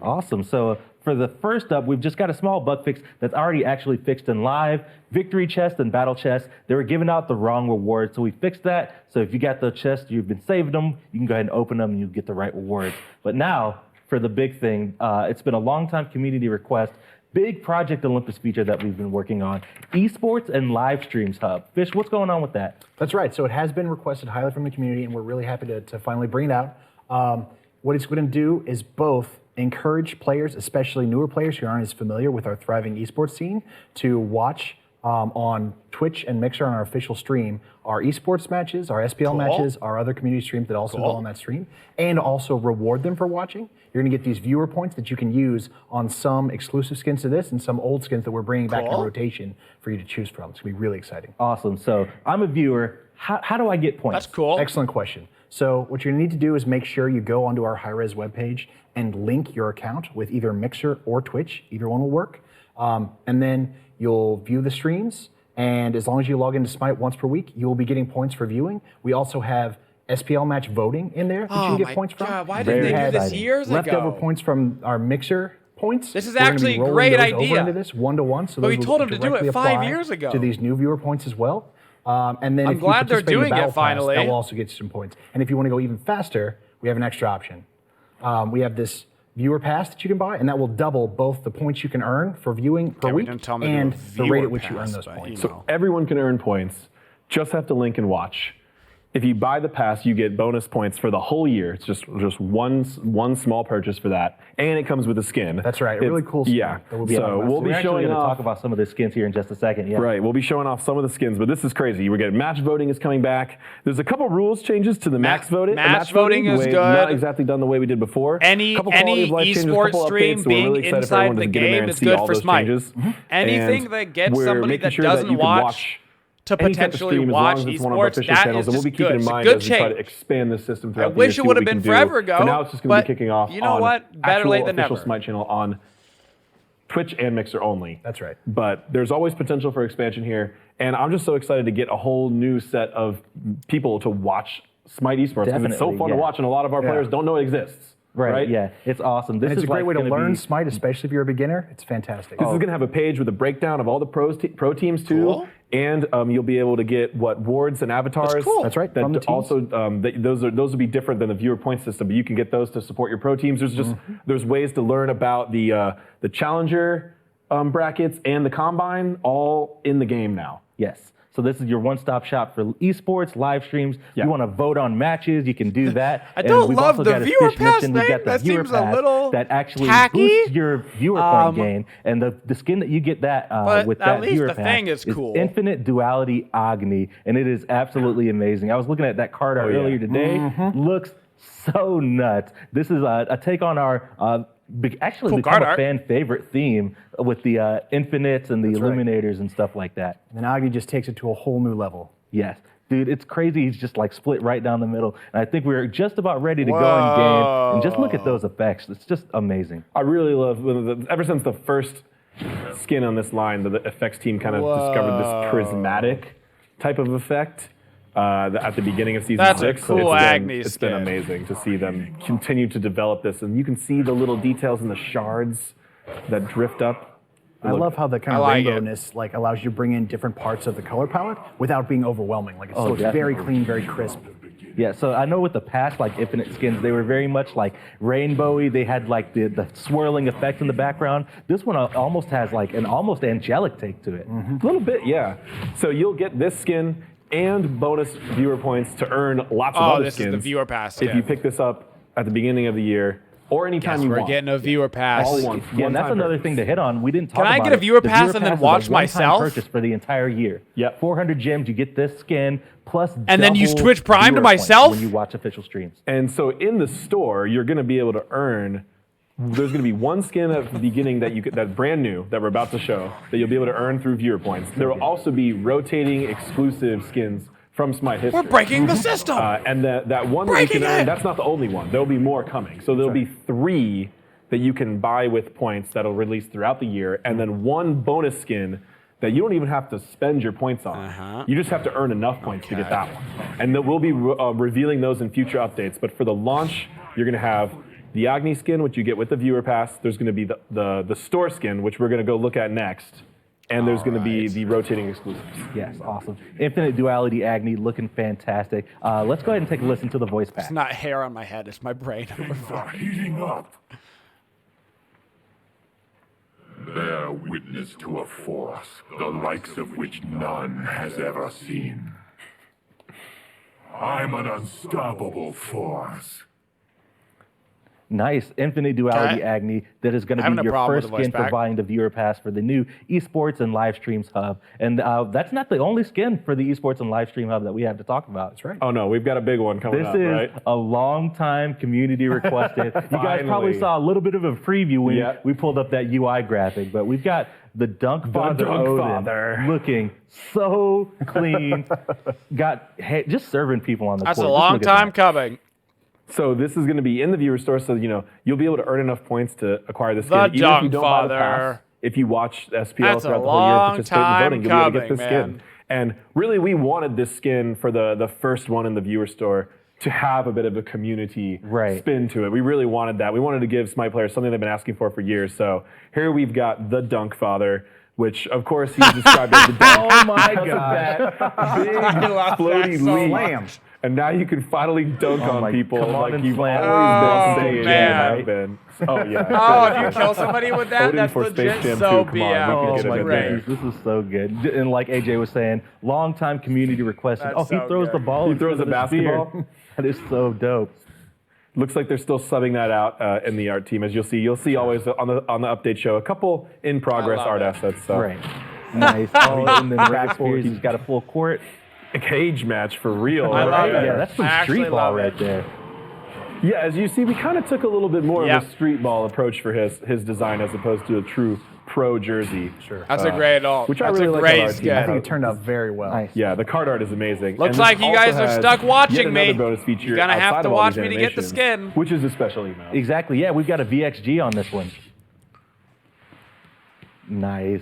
Awesome. So for the first up, we've just got a small bug fix that's already actually fixed in live. Victory chest and battle chest, they were giving out the wrong rewards, so we fixed that. So if you got the chest, you've been saving them, you can go ahead and open them and you get the right rewards. But now, for the big thing, it's been a long time community request, big Project Olympus feature that we've been working on, esports and live streams hub. Fish, what's going on with that? That's right. So it has been requested highly from the community, and we're really happy to finally bring it out. What it's going to do is both encourage players, especially newer players who aren't as familiar with our thriving esports scene, to watch on Twitch and Mixer on our official stream our esports matches, our SPL matches, our other community streams that also go on that stream, and also reward them for watching. You're going to get these viewer points that you can use on some exclusive skins to this and some old skins that we're bringing back in rotation for you to choose from. It's going to be really exciting. Awesome. So I'm a viewer. How do I get points? That's cool. Excellent question. So what you're going to need to do is make sure you go onto our high-res webpage and link your account with either Mixer or Twitch. Either one will work. And then you'll view the streams. And as long as you log into Smite once per week, you will be getting points for viewing. We also have SPL Match Voting in there that you can get points from. God, why didn't they do this years ago? Leftover points from our Mixer points. This is We're gonna actually be a rolling great those idea. Over into this 1-to-1, so But we those told will them to do it directly 5 apply years ago. to these new viewer points as well. And then I'm if you glad they're participate in the doing it Battle Pass, finally. that will also get you some points. And if you want to go even faster, we have an extra option. We have this viewer pass that you can buy, and that will double both the points you can earn for viewing per week and the rate at which you earn those points. So everyone can earn points. Just have to link and watch. If you buy the pass, you get bonus points for the whole year. It's just one small purchase for that, and it comes with a skin. That's right, a really cool skin. Yeah. That will be so we'll be showing going to off. talk about some of the skins here in just a second. Yeah. Right, we'll be showing off some of the skins, but this is crazy. We're getting match voting is coming back. There's a couple rules changes to the match voting. Match voting is good. Not exactly done the way we did before. Any esports stream being inside the game is good for Smite. Anything that gets somebody that doesn't watch to any type of potentially stream, watch as long as it's one of our esports, official that channels, is and we'll be just keeping good. in It's a mind good as we try to change. expand the system I throughout the year. wish see it what would have we been can do. forever ago. For now, it's just going to but be kicking off you know on what? Better actual late than official never. Smite channel on Twitch and Mixer only. That's right. But there's always potential for expansion here, and I'm just so excited to get a whole new set of people to watch Smite esports because it's so Definitely, fun to yeah. watch, and a lot of our players don't know it exists. Right, yeah, it's awesome. This And it's is a great way to gonna learn be- Smite, especially if you're a beginner. It's fantastic. This is going to have a page with a breakdown of all the pro teams too, Cool. and you'll be able to get wards and avatars. That's cool. That's right, That from the teams. also those will be different than the viewer point system, but you can get those to support your pro teams. There's just there's ways to learn about the challenger brackets and the combine all in the game now. Yes. So this is your one-stop shop for esports, live streams. Yeah. You want to vote on matches, you can do that. I don't we've love also the got, as viewer Fish pass mentioned, we've thing. got the That viewer seems a pass little that actually tacky. boosts your viewer point gain. And the skin that you get that But with at that least viewer the pass thing is cool. Infinite Duality Agni, and it is absolutely amazing. I was looking at that card art yeah. earlier today. Looks so nuts. This is a take on our actually Cool become card a art. fan favorite theme with the infinites and the right. illuminators and stuff like that. And then Agni just takes it to a whole new level. Yes. Dude, it's crazy. He's just like split right down the middle. And I think we're just about ready to go in game. And just look at those effects. It's just amazing. I really love ever since the first skin on this line, the effects team kind of discovered this prismatic type of effect. At the beginning of season That's a 6. cool Agni It's been skin. amazing to see them continue to develop this, and you can see the little details in the shards that drift up. I love how the kind of I like it. rainbowness allows you to bring in different parts of the color palette without being overwhelming. Like it looks very definitely. clean, very crisp. Yeah, so I know with the past like infinite skins, they were very much like rainbowy. They had like the swirling effect in the background. This one almost has like an almost angelic take to it. A little bit, yeah. So you'll get this skin and bonus viewer points to earn lots of other this skins. is the viewer pass. If you pick this up at the beginning of the year or anytime you we're want. getting a viewer pass. All one. Yeah, and that's One-time another purchase. thing to hit on. We didn't talk Can I about get a it. viewer The pass and then pass is a watch one-time myself? purchase for the entire year. Yep. 400 gems, you get this skin plus And then use double Twitch Prime to viewer points myself? when you watch official streams. And so in the store, you're going to be able to earn. There's going to be one skin at the beginning that's brand new that we're about to show that you'll be able to earn through viewer points. There will also be rotating exclusive skins from Smite history. We're breaking the system. And that one that you Breaking can earn, it. that's not the only one. There'll be more coming. So there'll be 3 that you can buy with points that'll release throughout the year, and then 1 bonus skin that you don't even have to spend your points on. You just have to earn enough points to get that one. And then we'll be revealing those in future updates. But for the launch, you're going to have the Agni skin, which you get with the viewer pass. There's going to be the store skin, which we're going to go look at next. And there's going to be the rotating exclusives. Yes, awesome. Infinite Duality Agni looking fantastic. Let's go ahead and take a listen to the voice pack. It's not hair on my head, it's my brain. are heating up. Bear witness to a force, the likes of which none has ever seen. I'm an unstoppable force. Nice. Infinite Duality Okay. Agni. That is going to Having be a your problem with first the voice skin for pack. buying the viewer pass for the new Esports and Live Streams Hub. And that's not the only skin for the Esports and Live Stream Hub that we have to talk about. That's right. Oh no, we've got a big one coming This up, is right? a long time community requested. You guys probably Finally. saw a little bit of a preview when Yeah. we pulled up that UI graphic, but we've got the Dunk Father Dunk Odin Father. looking so clean. Just serving people on the That's court. a Just long look at time that. coming. So this is going to be in the viewer store, so you'll be able to earn enough points to acquire this The skin. Even if you Dunk don't buy the Father. pass, if you watch SPL That's a throughout the whole year, long participate in time voting, you'll be able to get coming, this man. skin. And really, we wanted this skin for the first one in the viewer store to have a bit of a community spin to it. We really wanted that. We wanted to give Smite players something they've been asking for years. So here we've got the Dunk Father, which of course he's described as the dunk. Oh my because of God. that big I love floaty that so leaf. much. And now you can finally dunk Oh on my- people come on like and you've slam. always been Oh, saying man. you have been. Oh yeah. Oh, if you kill somebody with that, Odin that's for Space legit Jam so 2, come on, we can Oh get him my in there. goodness, this is so good. And like AJ was saying, long time community requested. That's He so throws good. the ball. He throws instead a of the spear. basketball. That is so dope. Looks like they're still subbing that out in the art team, as you'll see always on the update show a couple in progress love art it. assets. So. Right. Nice. Oh, and then back forward, he's got a full court. A cage match for real. I love right? it. Yeah, that's some I actually street ball love it. right there. Yeah, as you see, we kind of took a little bit more Yep. of a street ball approach for his design as opposed to a true Crow jersey. Sure. That's a great ult. Which I That's really a like great on our skin. team. I think it turned out very well. Nice. Yeah, the card art is amazing. Looks And like this you guys also are has stuck watching yet another me. bonus feature You're gonna have outside to of all watch these me to get the animations, skin. which is a special email. Exactly. Yeah, we've got a VXG on this one. Nice.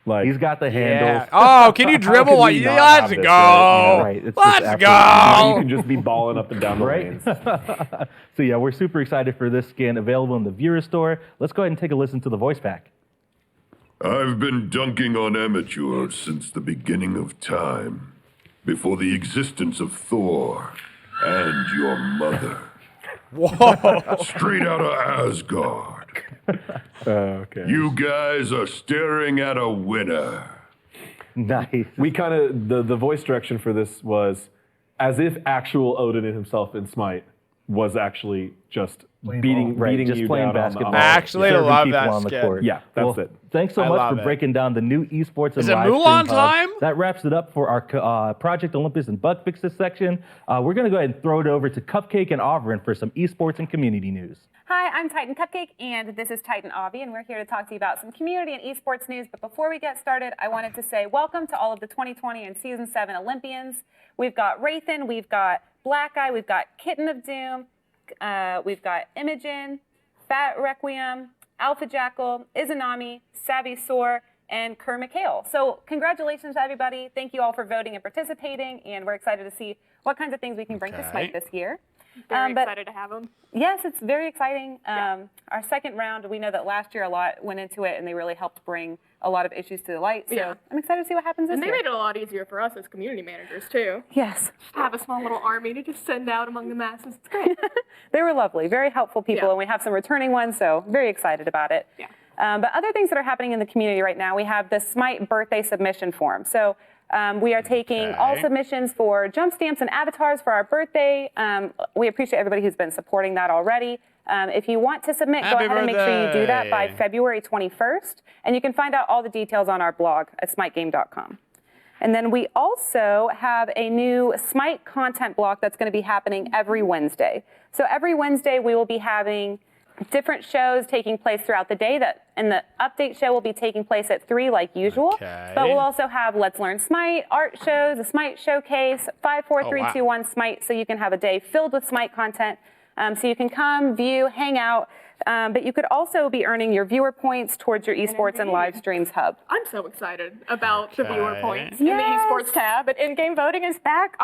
Like, He's got the handles. Yeah. Oh, can you dribble? could we not Let's have this, go. right? Right. It's just Let's absolutely- now you go. can just be balling up and down the Right? lanes. So yeah, we're super excited for this skin available in the viewer store. Let's go ahead and take a listen to the voice pack. I've been dunking on amateurs since the beginning of time, before the existence of Thor and your mother. Whoa. Straight out of Asgard. Okay. You guys are staring at a winner. Nice. We kind of the voice direction for this was as if actual Odin himself in Smite was actually just beating just you playing down basketball. on the Actually, Serving love people that on the skin. court. Yeah, that's it. Thanks so I much love for it. breaking down the new esports and Is it live Mulan stream hub. time? That wraps it up for our Project Olympus and bug fixes section. We're going to go ahead and throw it over to Cupcake and Auburn for some esports and community news. Hi, I'm Titan Cupcake, and this is Titan Avi, and we're here to talk to you about some community and esports news. But before we get started, I wanted to say welcome to all of the 2020 and Season 7 Olympians. We've got Wraithen, we've got Black Eye, we've got Kitten of Doom, we've got Imogen, Fat Requiem, Alpha Jackal, Izanami, Savvy Soar, and Kerr McHale. So congratulations to everybody. Thank you all for voting and participating, and we're excited to see what kinds of things we can bring to Smite this year. Very but excited to have them. yes, it's very exciting. Our second round, we know that last year a lot went into it, and they really helped bring a lot of issues to the light. So Yeah. I'm excited to see what happens this And they year. made it a lot easier for us as community managers, too. Yes, Just have a small little army to just send out among the masses. It's great. they were lovely, very helpful people, Yeah. and we have some returning ones, so very excited about it. Yeah. But other things that are happening in the community right now, we have the Smite birthday submission form. So we are taking all submissions for jump stamps and avatars for our birthday. We appreciate everybody who's been supporting that already. If you want to submit, Happy go ahead and make sure you do that by birthday. February 21st. And you can find out all the details on our blog at smitegame.com. And then we also have a new Smite content block that's going to be happening every Wednesday. So every Wednesday we will be having different shows taking place throughout the day, and the update show will be taking place at 3 like usual. Okay. But we'll also have Let's Learn Smite, art shows, a Smite showcase, 5, 4, 3, 2, 1 Smite, so you can have a day filled with Smite content. So you can come, view, hang out, but you could also be earning your viewer points towards your esports and live streams hub. I'm so excited about the viewer Okay. points in the Yes. esports tab. And in-game voting is back.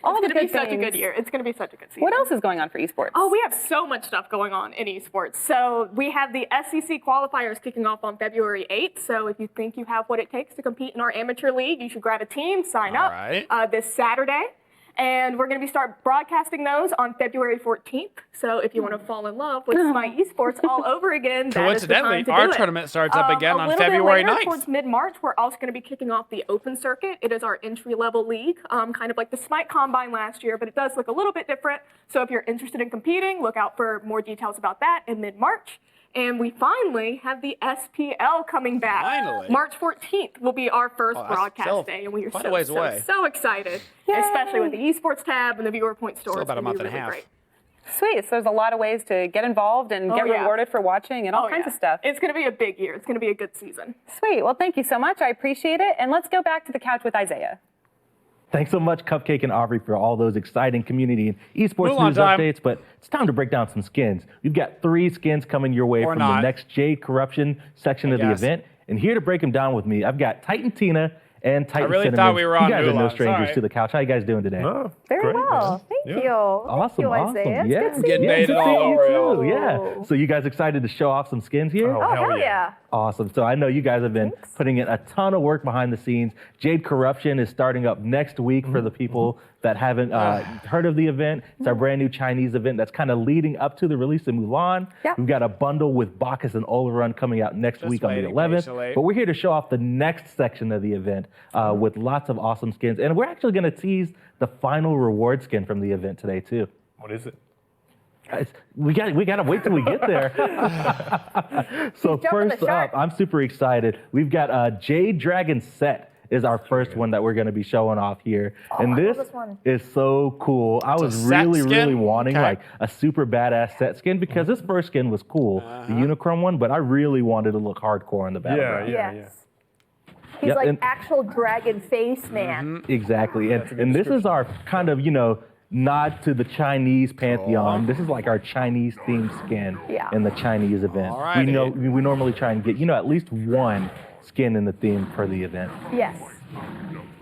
All It's the going to be good such a good things. year. It's going to be such a good season. What else is going on for esports? Oh, we have so much stuff going on in esports. So we have the Scc Qualifiers kicking off on February 8th. So if you think you have what it takes to compete in our amateur league, you should grab a team, sign up right. this Saturday. And we're going to start broadcasting those on February 14th. So if you want to fall in love with Smite esports all over again, that is the time Coincidentally, to our do it. tournament starts up again on A little February bit later, 9th. towards mid-March, we're also going to be kicking off the Open Circuit. It is our entry-level league, kind of like the Smite Combine last year, but it does look a little bit different. So if you're interested in competing, look out for more details about that in mid-March. And we finally have the SPL coming back. Finally. March 14th will be our first that's broadcast still day, and we are quite a ways away. so excited, especially with the esports tab and the viewer point store. Still It's about a gonna month be and a really half. great. Sweet. So there's a lot of ways to get involved and get yeah. rewarded for watching and all kinds of stuff. It's going to be a big year. It's going to be a good season. Sweet. Well, thank you so much. I appreciate it. And let's go back to the couch with Isaiah. Thanks so much, Cupcake and Aubrey, for all those exciting community and esports Mulan news time. updates. But it's time to break down some skins. We've got 3 skins coming your way Or from not. the next Jade Corruption section of the guess. event. And here to break them down with me, I've got Titan Tina and Titan really Cinnamon. thought we were on You guys are no Mulan. strangers Sorry. to the couch. How you guys doing today? Very well. Thank you. Awesome, Thank you, Isaiah. awesome. It's Yeah, good to see Getting you. baited good to all see you over too. y'all. Yeah. So you guys excited to show off some skins here? Oh, hell yeah. Awesome. So I know you guys have been putting in a ton of work behind the scenes. Jade Corruption is starting up next week for the people that haven't heard of the event. It's our brand new Chinese event that's kind of leading up to the release of Mulan. Yeah. We've got a bundle with Bacchus and Oleron coming out next Just week on the waiting 11th. patiently. But we're here to show off the next section of the event with lots of awesome skins. And we're actually going to tease the final reward skin from the event today too. What is it? Guys, we got to wait till we get there. So jumping the first shark. up, I'm super excited. We've got Jade Dragon Set is our first one that we're going to be showing off here. And I love this this one. is so cool. I was really wanting like a super badass set skin because this first skin was cool, the Unicron one, but I really wanted to look hardcore on the battleground. Yes. He's like actual dragon face man. Exactly. And this is our kind of, nod to the Chinese pantheon. This is like our Chinese themed skin in the Chinese event. We normally try and get, at least one skin in the theme for the event. Yes.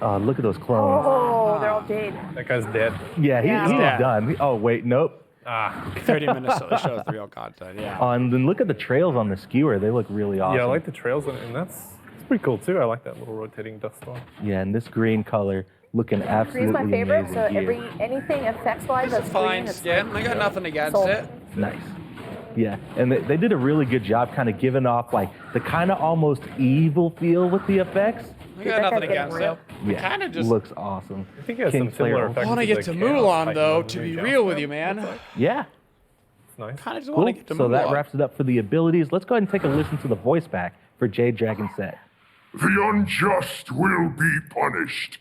Look at those clones. Oh, they're all Jade. That guy's dead. Yeah, he's done. Oh, wait, nope. 30 minutes till the show's the real content, And then look at the trails on the skewer. They look really awesome. Yeah, I like the trails, and that's pretty cool too. I like that little rotating dust storm. Yeah, and this green color looking absolutely Green's my favorite, amazing so anything effects-wise that's fine green, skin. I got nothing against it. Nice. Yeah, and they did a really good job kind of giving off like the kind of almost evil feel with the effects. I got nothing against it. Yeah, kind of just looks awesome. I think it has some similar effects. I want to get to Mulan though, to be real with you, man. Yeah. It's nice. Kind of just want to get to Mulan. So that wraps it up for the abilities. Let's go ahead and take a listen to the voice back for Jade Dragon Set. The unjust will be punished.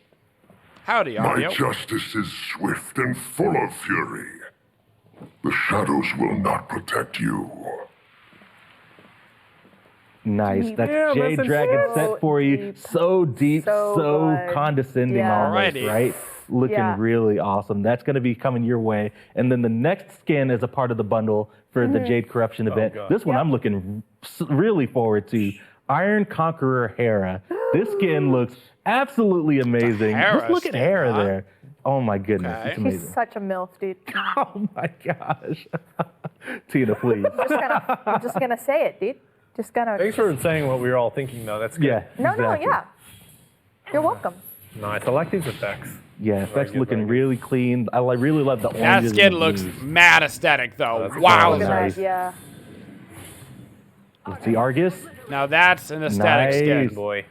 Howdy, My justice is swift and full of fury. The shadows will not protect you. Nice. That's Jade Dragon Set for you. So deep, so condescending almost, right? Looking really awesome. That's going to be coming your way. And then the next skin is a part of the bundle for the Jade Corruption event. This one I'm looking really forward to. Iron Conqueror Hera. This skin looks absolutely amazing. Just look at Hera there. Oh my goodness, it's amazing. She's such a MILF, dude. Oh my gosh. Tina, please. I'm just gonna say it, dude. Just gonna. Thanks for saying what we were all thinking, though. That's good. Yeah. No, yeah. You're welcome. Nice. I like these effects. Yeah, effects looking really clean. I really love the That skin looks mad aesthetic, though. Wow. Nice. Yeah. Let's see, Argus. Now that's an aesthetic skin. Boy.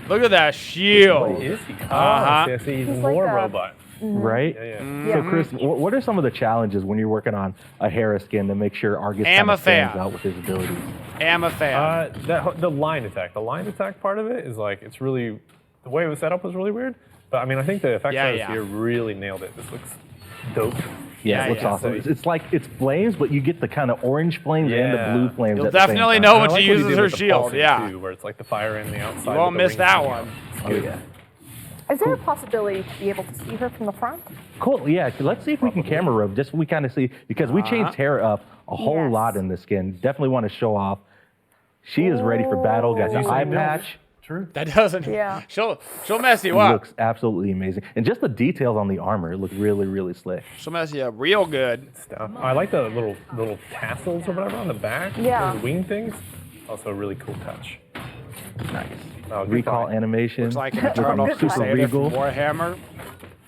Look at that shield. What is he? I see. He's more like a- robot. Right? So, Chris, what are some of the challenges when you're working on a Hera skin to make sure Argus kind of stands out with his abilities? Am a fan. The line attack. The line attack part of it is like, it's really, the way it was set up was really weird. But I mean, I think the effects artists here really nailed it. This looks dope. Yeah, it looks awesome. It's like it's flames, but you get the kind of orange flames and the blue flames. You'll definitely know when she uses her shield. Yeah. Too, where it's like the fire in the outside. You won't miss that one. Oh yeah. Is there a possibility to be able to see her from the front? Cool. Yeah. Let's see if we can camera robe. Just so we kind of see because we changed Hera up a whole lot in this skin. Definitely want to show off. She is ready for battle. Got the eye patch. True. That doesn't. Yeah. She'll mess you up. Looks absolutely amazing, and just the details on the armor look really slick. She'll mess you up real good. I like the little tassels or whatever on the back. Yeah. Those wing things. Also a really cool touch. Nice. Recall animation. Looks like an Eternal super Crusader regal. from Warhammer.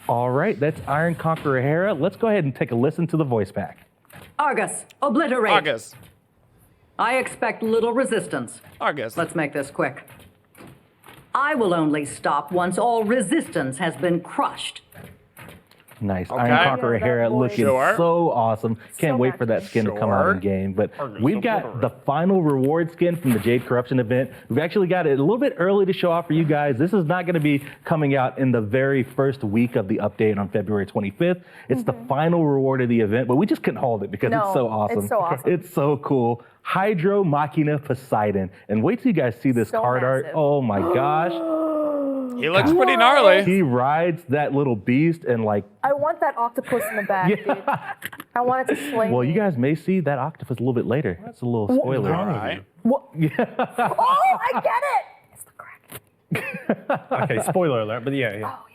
All right, that's Iron Conqueror Hera. Let's go ahead and take a listen to the voice back. Argus, obliterate. Argus. I expect little resistance. Argus. Let's make this quick. I will only stop once all resistance has been crushed. Nice. Iron Conqueror Hera looking so awesome. Can't wait for that skin to come out in game. But we've got the final reward skin from the Jade Corruption event. We've actually got it a little bit early to show off for you guys. This is not going to be coming out in the very first week of the update on February 25th. It's the final reward of the event, but we just couldn't hold it because it's so awesome. It's so awesome. It's so cool. Hydro Machina Poseidon. And wait till you guys see this card art. Oh my gosh. He looks pretty gnarly. He rides that little beast and like. I want that octopus in the back, dude. I want it to slay Well, me. you guys may see that octopus a little bit later. That's a little spoiler. All right. What? Oh, I get it. It's the Kraken. Okay, spoiler alert, but yeah. Oh,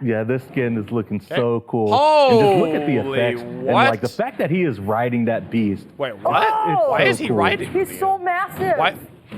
Yeah, this skin is looking so cool. And just look at the effects. And like the fact that he is riding that beast. Wait, what? Why is he riding? He's so massive.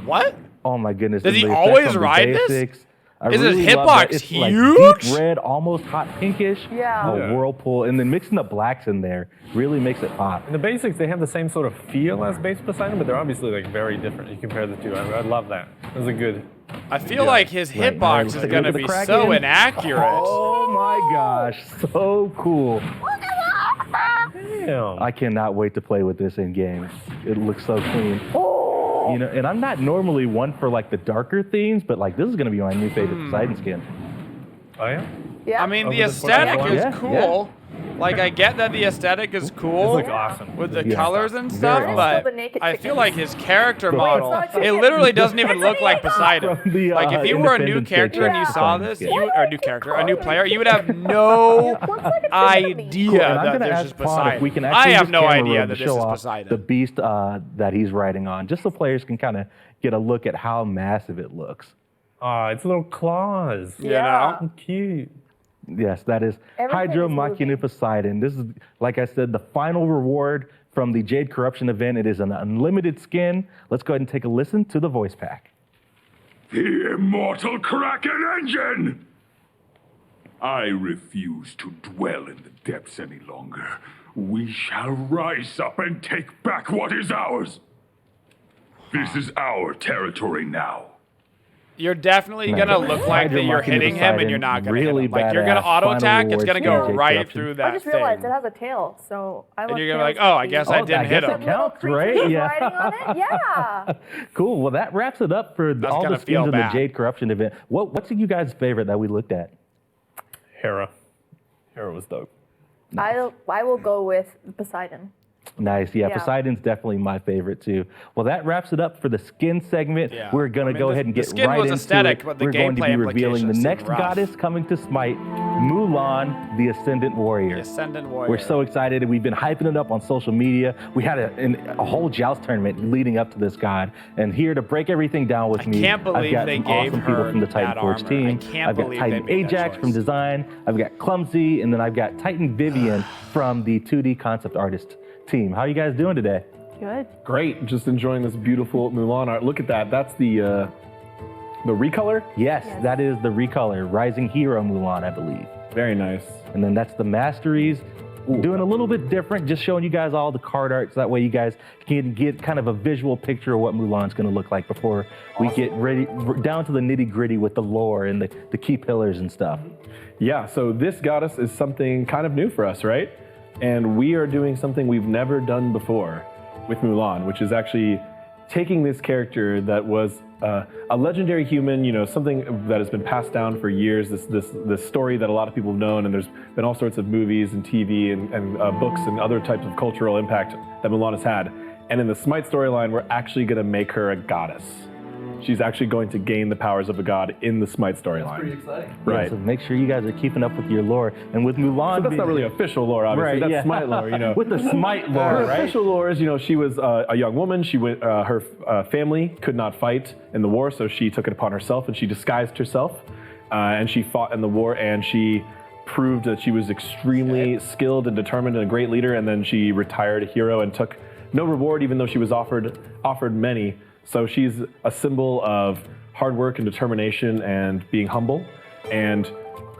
What? Oh my goodness. Does And he the effects always on the ride this? basics. Is his really love hitbox that. It's like huge? deep red, almost hot pinkish. Yeah. Whirlpool. And then mixing the blacks in there really makes it pop. In the basics, they have the same sort of feel as base Poseidon, but they're obviously like very different. You compare the two. I love that. It was a good. I feel like his hitbox is going to be so inaccurate. Oh my gosh. So cool. Damn. I cannot wait to play with this in game. It looks so clean. You know, and I'm not normally one for like the darker themes, but like this is gonna be my new favorite Poseidon skin. Oh yeah. Yeah. I mean, the aesthetic is cool. Like, I get that the aesthetic is cool awesome with the colors and stuff, awesome. but The naked I feel chickens. like his character model, it's not it chicken. literally doesn't even look like Poseidon. From the, Like, if you were a new Independence Day character and you saw trailer. this, Yeah. or a new character, a new player, you would have no idea Cool, and I'm that gonna this ask is Pod if Poseidon. we can I actually have just no camera idea roll that to this show is off Poseidon. the beast that he's riding on, just so players can kind of get a look at how massive it looks. Ah, it's little claws. You know? Cute. Yes, that is Everything Hydro is Machina moving. Poseidon. This is, like I said, the final reward from the Jade Corruption event. It is an unlimited skin. Let's go ahead and take a listen to the voice pack. The immortal Kraken engine! I refuse to dwell in the depths any longer. We shall rise up and take back what is ours. This is our territory now. You're definitely gonna look like that Hydro you're Machina hitting him and you're not gonna really hit him. Like you're gonna badass auto final attack, it's reward gonna for go Jade right Corruption. through I that just thing. realized it has a tail, so I love And you're gonna be tails like, oh, I to guess be- I didn't hit guess him. it counts, Little right? creatures Yeah. riding on it? Yeah. Cool. Well, that wraps it up for That's all gonna the skins feel in the bad. Jade Corruption event. What's you guys' favorite that we looked at? Hera. Hera was dope. I will go with Poseidon. Nice. Yeah, Yeah. Poseidon's definitely my favorite too. Well, that wraps it up for the skin segment. Yeah. We're going I to mean, go the- ahead and the get skin right was into aesthetic, it. but the We're going to gameplay be revealing the implications next seem rough. goddess coming to Smite, Mulan, the Ascendant Warrior. The Ascendant Warrior. We're so excited. We've been hyping it up on social media. We had a whole joust tournament leading up to this god. And here to break everything down with me, can't believe I've got they some gave awesome people her from the that Titan Forge armor. team. I can't I've got believe Titan they made that Ajax from choice. design. I've got Clumsy, and then I've got Titan Vivian from the 2D concept artist team. How are you guys doing today? Good. Great. Just enjoying this beautiful Mulan art. Look at that. That's the recolor. Yes, that is the recolor, Rising Hero Mulan, I believe. Very nice. And then that's the Masteries. Doing a little bit different, just showing you guys all the card art, so that way you guys can get kind of a visual picture of what Mulan's going to look like before we get ready down to the nitty gritty with the lore and the key pillars and stuff. Yeah, so this goddess is something kind of new for us, right? And we are doing something we've never done before with Mulan, which is actually taking this character that was a legendary human, you know, something that has been passed down for years, this story that a lot of people have known, and there's been all sorts of movies and TV and books and other types of cultural impact that Mulan has had. And in the Smite storyline, we're actually going to make her a goddess. She's actually going to gain the powers of a god in the Smite storyline. That's pretty exciting. Right. Yeah, so make sure you guys are keeping up with your lore. And with Mulan, So that's not really official lore, obviously. Right, That's yeah. Smite lore, you know. With the Smite lore, Her right? official lore is, you know, she was a young woman. She went, her family could not fight in the war, so she took it upon herself and she disguised herself. And she fought in the war, and she proved that she was extremely skilled and determined and a great leader. And then she retired a hero and took no reward, even though she was offered many. So she's a symbol of hard work and determination and being humble. And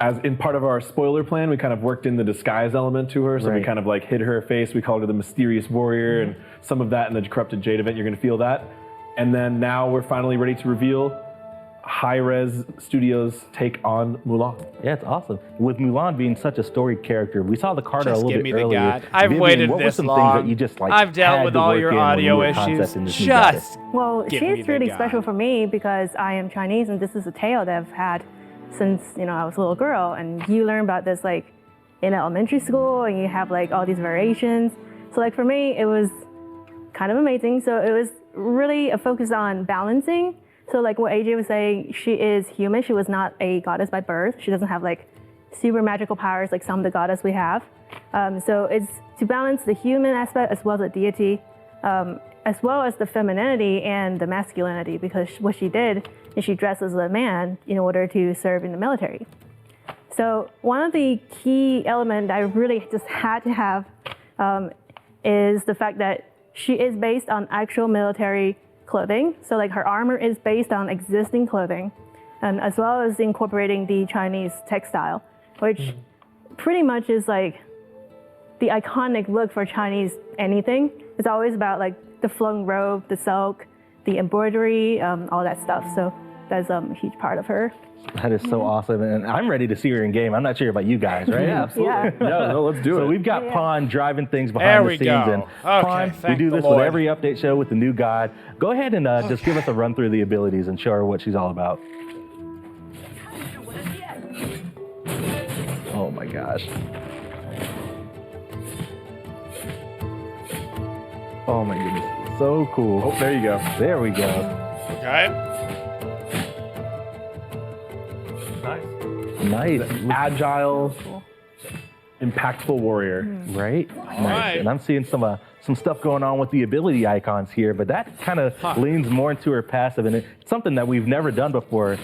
as in part of our spoiler plan, we kind of worked in the disguise element to her. So we Right. kind of like hid her face. We called her the mysterious warrior, and some of that in the Corrupted Jade event, you're gonna feel that. And then now we're finally ready to reveal Hi-Res Studios' take on Mulan. Yeah, it's awesome. With Mulan being such a storied character, we saw the card art a Just little give bit me the earlier. god. I've Vivian, waited what were this some long. things that you just like I've dealt had with to all work your in when you audio were issues. concepting this new goddess? Well, Give she me is the really guy. special for me because I am Chinese, and this is a tale that I've had since I was a little girl. And you learn about this like in elementary school, and you have like all these variations. So like for me, it was kind of amazing. So it was really a focus on balancing. So like what AJ was saying, she is human. She was not a goddess by birth. She doesn't have like super magical powers like some of the goddess we have. So it's to balance the human aspect as well as the deity, as well as the femininity and the masculinity, because what she did is she dressed as a man in order to serve in the military. So one of the key elements I really just had to have is the fact that she is based on actual military clothing. So like her armor is based on existing clothing, and as well as incorporating the Chinese textile, which pretty much is like the iconic look for Chinese anything. It's always about like the flowing robe, the silk, the embroidery, all that stuff. So that's a huge part of her. That is so awesome, and I'm ready to see her in game. I'm not sure about you guys, right? Yeah, absolutely. Yeah. Yeah, no, let's do it. So we've got Pawn driving things There behind we the scenes, go. and Okay, Pawn, we thank do the this Lord. with every update show with the new god. Go ahead and just give us a run through the abilities and show her what she's all about. Oh my gosh. Oh my goodness, so cool. Oh, there you go. There we go. Okay. Nice. Nice. Agile, impactful warrior. Right? Nice. right. And I'm seeing some stuff going on with the ability icons here, but that kind of leans more into her passive, and it's something that we've never done before.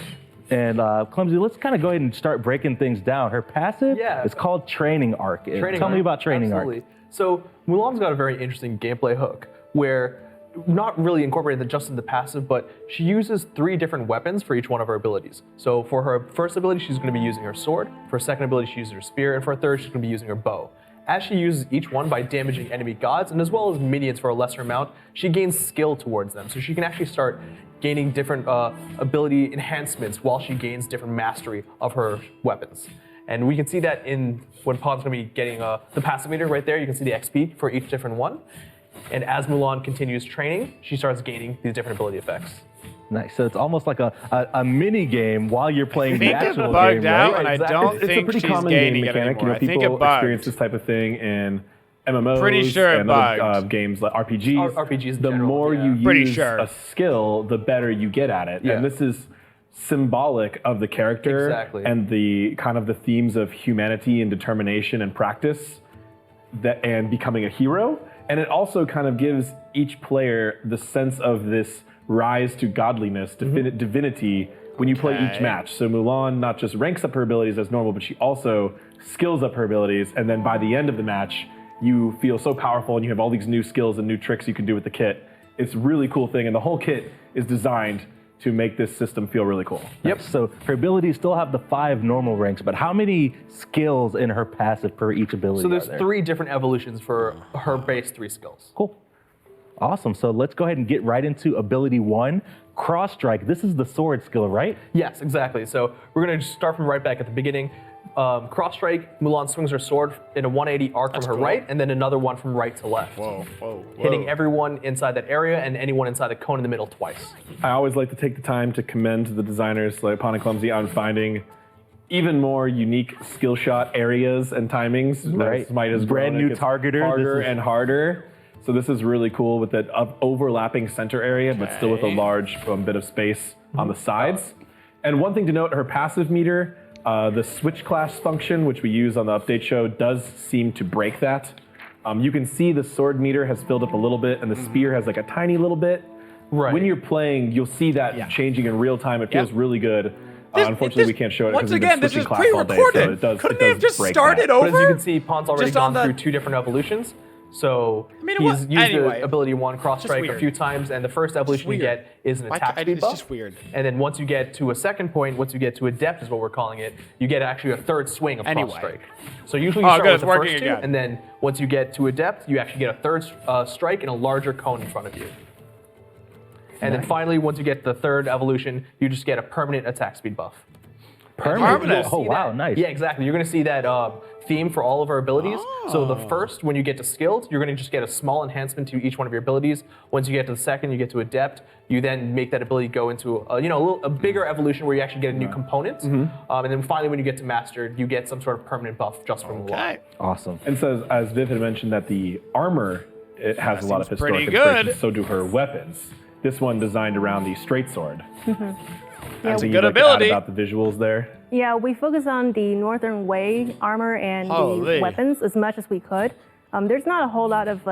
And Clumsy, let's kind of go ahead and start breaking things down. Her passive is called Training Arc. Tell me about Training Arc. So Mulan's got a very interesting gameplay hook where not really incorporated just in the passive, but she uses 3 different weapons for each one of her abilities. So for her first ability, she's going to be using her sword. For her second ability, she uses her spear. And for her third, she's going to be using her bow. As she uses each one by damaging enemy gods, and as well as minions for a lesser amount, she gains skill towards them. So she can actually start gaining different ability enhancements while she gains different mastery of her weapons. And we can see that in when Pawn's going to be getting the passive meter right there. You can see the XP for each different one. And as Mulan continues training, she starts gaining these different ability effects. Nice. So it's almost like a mini game while you're playing the actual it bugged game, out, right? and I don't It's a think pretty she's common game gaining it mechanic. anymore. You know, I think people it bugged. experience this type of thing in MMOs Pretty sure it and other bugged. games like RPGs. RPGs in the general, more yeah. you Pretty use sure. a skill, the better you get at it. Yeah. And this is symbolic of the character Exactly. and the kind of the themes of humanity and determination and practice and becoming a hero. And it also kind of gives each player the sense of this rise to godliness, divinity when you play each match. So Mulan not just ranks up her abilities as normal, but she also skills up her abilities. And then by the end of the match, you feel so powerful and you have all these new skills and new tricks you can do with the kit. It's a really cool thing. And the whole kit is designed to make this system feel really cool. Yep. So her abilities still have the 5 normal ranks, but how many skills in her passive per each ability So there's are there? 3 different evolutions for her base 3 skills. Cool. Awesome. So let's go ahead and get right into ability 1, Cross Strike. This is the sword skill, right? Yes, exactly. So we're going to start from right back at the beginning. Cross Strike, Mulan swings her sword in a 180 arc from her right, and then another one from right to left. Whoa, whoa, whoa. Hitting everyone inside that area and anyone inside the cone in the middle twice. I always like to take the time to commend the designers like Pawn and Clumsy on finding even more unique skill shot areas and timings. Right. Smite has Brand grown. new It gets targeter. harder This is- and harder. So this is really cool with that overlapping center area, but still with a large bit of space on the sides. And one thing to note, her passive meter, the switch class function, which we use on the update show, does seem to break that. You can see the sword meter has filled up a little bit, and the spear has like a tiny little bit. Right. When you're playing, you'll see that changing in real time. It feels really good. Unfortunately, we can't show it Once because we've again, been this switching is class all day, pre-recorded. so it does, Couldn't it they does have just break started that. over? But as you can see, Pawn's already Just on gone the- through 2 different evolutions. So mean, he's what- used anyway. the ability 1, Cross Just Strike, a weird. few times, and the first evolution you weird. get is an Why attack ca- speed it's buff. just weird. And then once you get to a second point, once you get to Adept is what we're calling it, you get actually a third swing of Anyway. Cross Strike. So usually you Oh, start good, with it's the working first 2, again. and then once you get to Adept, you actually get a third strike and a larger cone in front of you. And then finally, once you get the third evolution, you just get a permanent attack speed buff. Permanent? Oh, wow, nice. Yeah, exactly. You're going to see that theme for all of our abilities. So the first, when you get to skilled, you're going to just get a small enhancement to each one of your abilities. Once you get to the second, you get to adept. You then make that ability go into a bigger evolution where you actually get a new component. And then finally, when you get to mastered, you get some sort of permanent buff just from the Okay. Awesome. And so, as Viv had mentioned, that the armor it has a lot of seems historic pretty inspiration. good. So do her weapons. This one designed around the straight sword. That's a Anything good you'd like to add ability. about the visuals there. Yeah, we focus on the Northern Way armor and Holy. the weapons as much as we could. There's not a whole lot of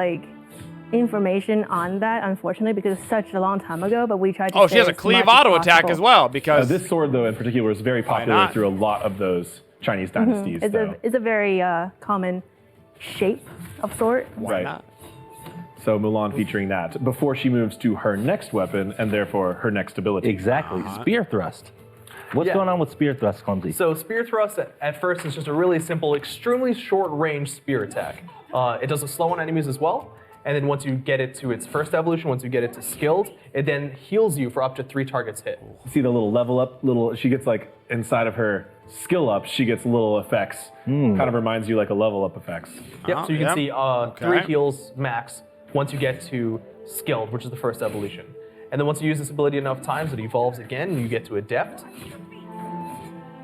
information on that, unfortunately, because it's such a long time ago. But we tried to. Oh, she stay has a as cleave much auto attack possible. as well because This sword, though, in particular, is very popular not? through a lot of those Chinese dynasties. though. It's a very common shape of sword. Right. not? So Mulan featuring that before she moves to her next weapon and therefore her next ability. Exactly. Spear thrust. What's Yeah. going on with spear thrust, Clumsy? So spear thrust at first is just a really simple, extremely short range spear attack. It does a slow on enemies as well. And then once you get it to its first evolution, once you get it to skilled, it then heals you for up to 3 targets hit. See the little level up, she gets like inside of her skill up, she gets little effects. Kind of reminds you like a level up effects. Yep, so you can see 3 heals max once you get to skilled, which is the first evolution. And then once you use this ability enough times, it evolves again, and you get to adept,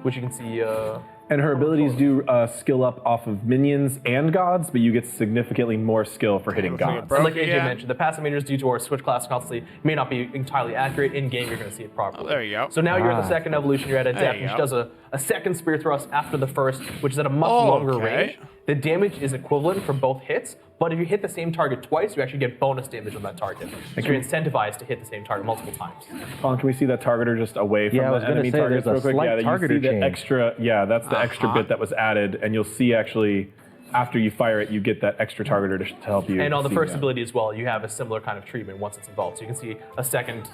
which you can see. And her abilities do skill up off of minions and gods, but you get significantly more skill for hitting gods. And like AJ mentioned, the passive meters due to our switch class constantly may not be entirely accurate. In game, you're going to see it properly. Oh, there you go. So now you're at the second evolution, you're at adept, and she does a second spear thrust after the first, which is at a much longer range. The damage is equivalent for both hits, but if you hit the same target twice, you actually get bonus damage on that target. So you're incentivized to hit the same target multiple times. Colin, can we see that targeter just away from the enemy targets real quick? Yeah, you see the extra, that's the extra bit that was added, and you'll see actually, after you fire it, you get that extra targeter to help you. And on the first ability as well, you have a similar kind of treatment once it's involved. So you can see a second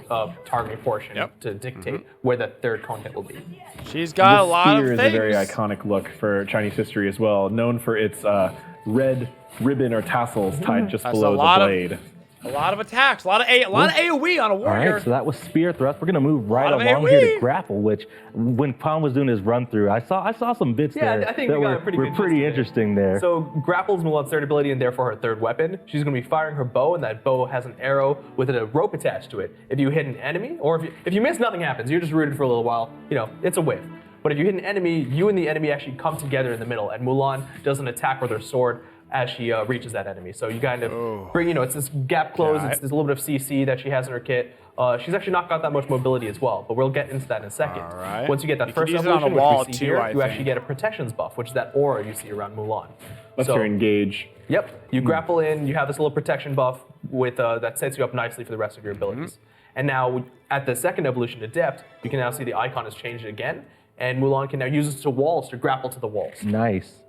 targeting portion to dictate where that third cone hit will be. She's got a lot of things. This spear is a very iconic look for Chinese history as well, known for its red ribbon or tassels tied just below the blade. A lot of attacks, a lot of AoE on a warrior. All right, so that was spear thrust. We're gonna move right along here to grapple, which when Colin was doing his run through, I saw some bits there I think that we got were pretty interesting there. So grapple's Mulan's third ability and therefore her third weapon. She's gonna be firing her bow, and that bow has an arrow with a rope attached to it. If you hit an enemy, or if you miss, nothing happens. You're just rooted for a little while. It's a whiff. But if you hit an enemy, you and the enemy actually come together in the middle, and Mulan does an attack with her sword as she reaches that enemy. So you kind of bring, it's this gap close, it's this little bit of CC that she has in her kit. She's actually not got that much mobility as well, but we'll get into that in a second. All right. Once you get that first evolution, which we see here, you actually get a protections buff, which is that aura you see around Mulan. Let's engage. Yep, you grapple in, you have this little protection buff with that sets you up nicely for the rest of your abilities. And now at the second evolution, Adept, you can now see the icon has changed again, and Mulan can now use it to walls to grapple to the walls. Nice.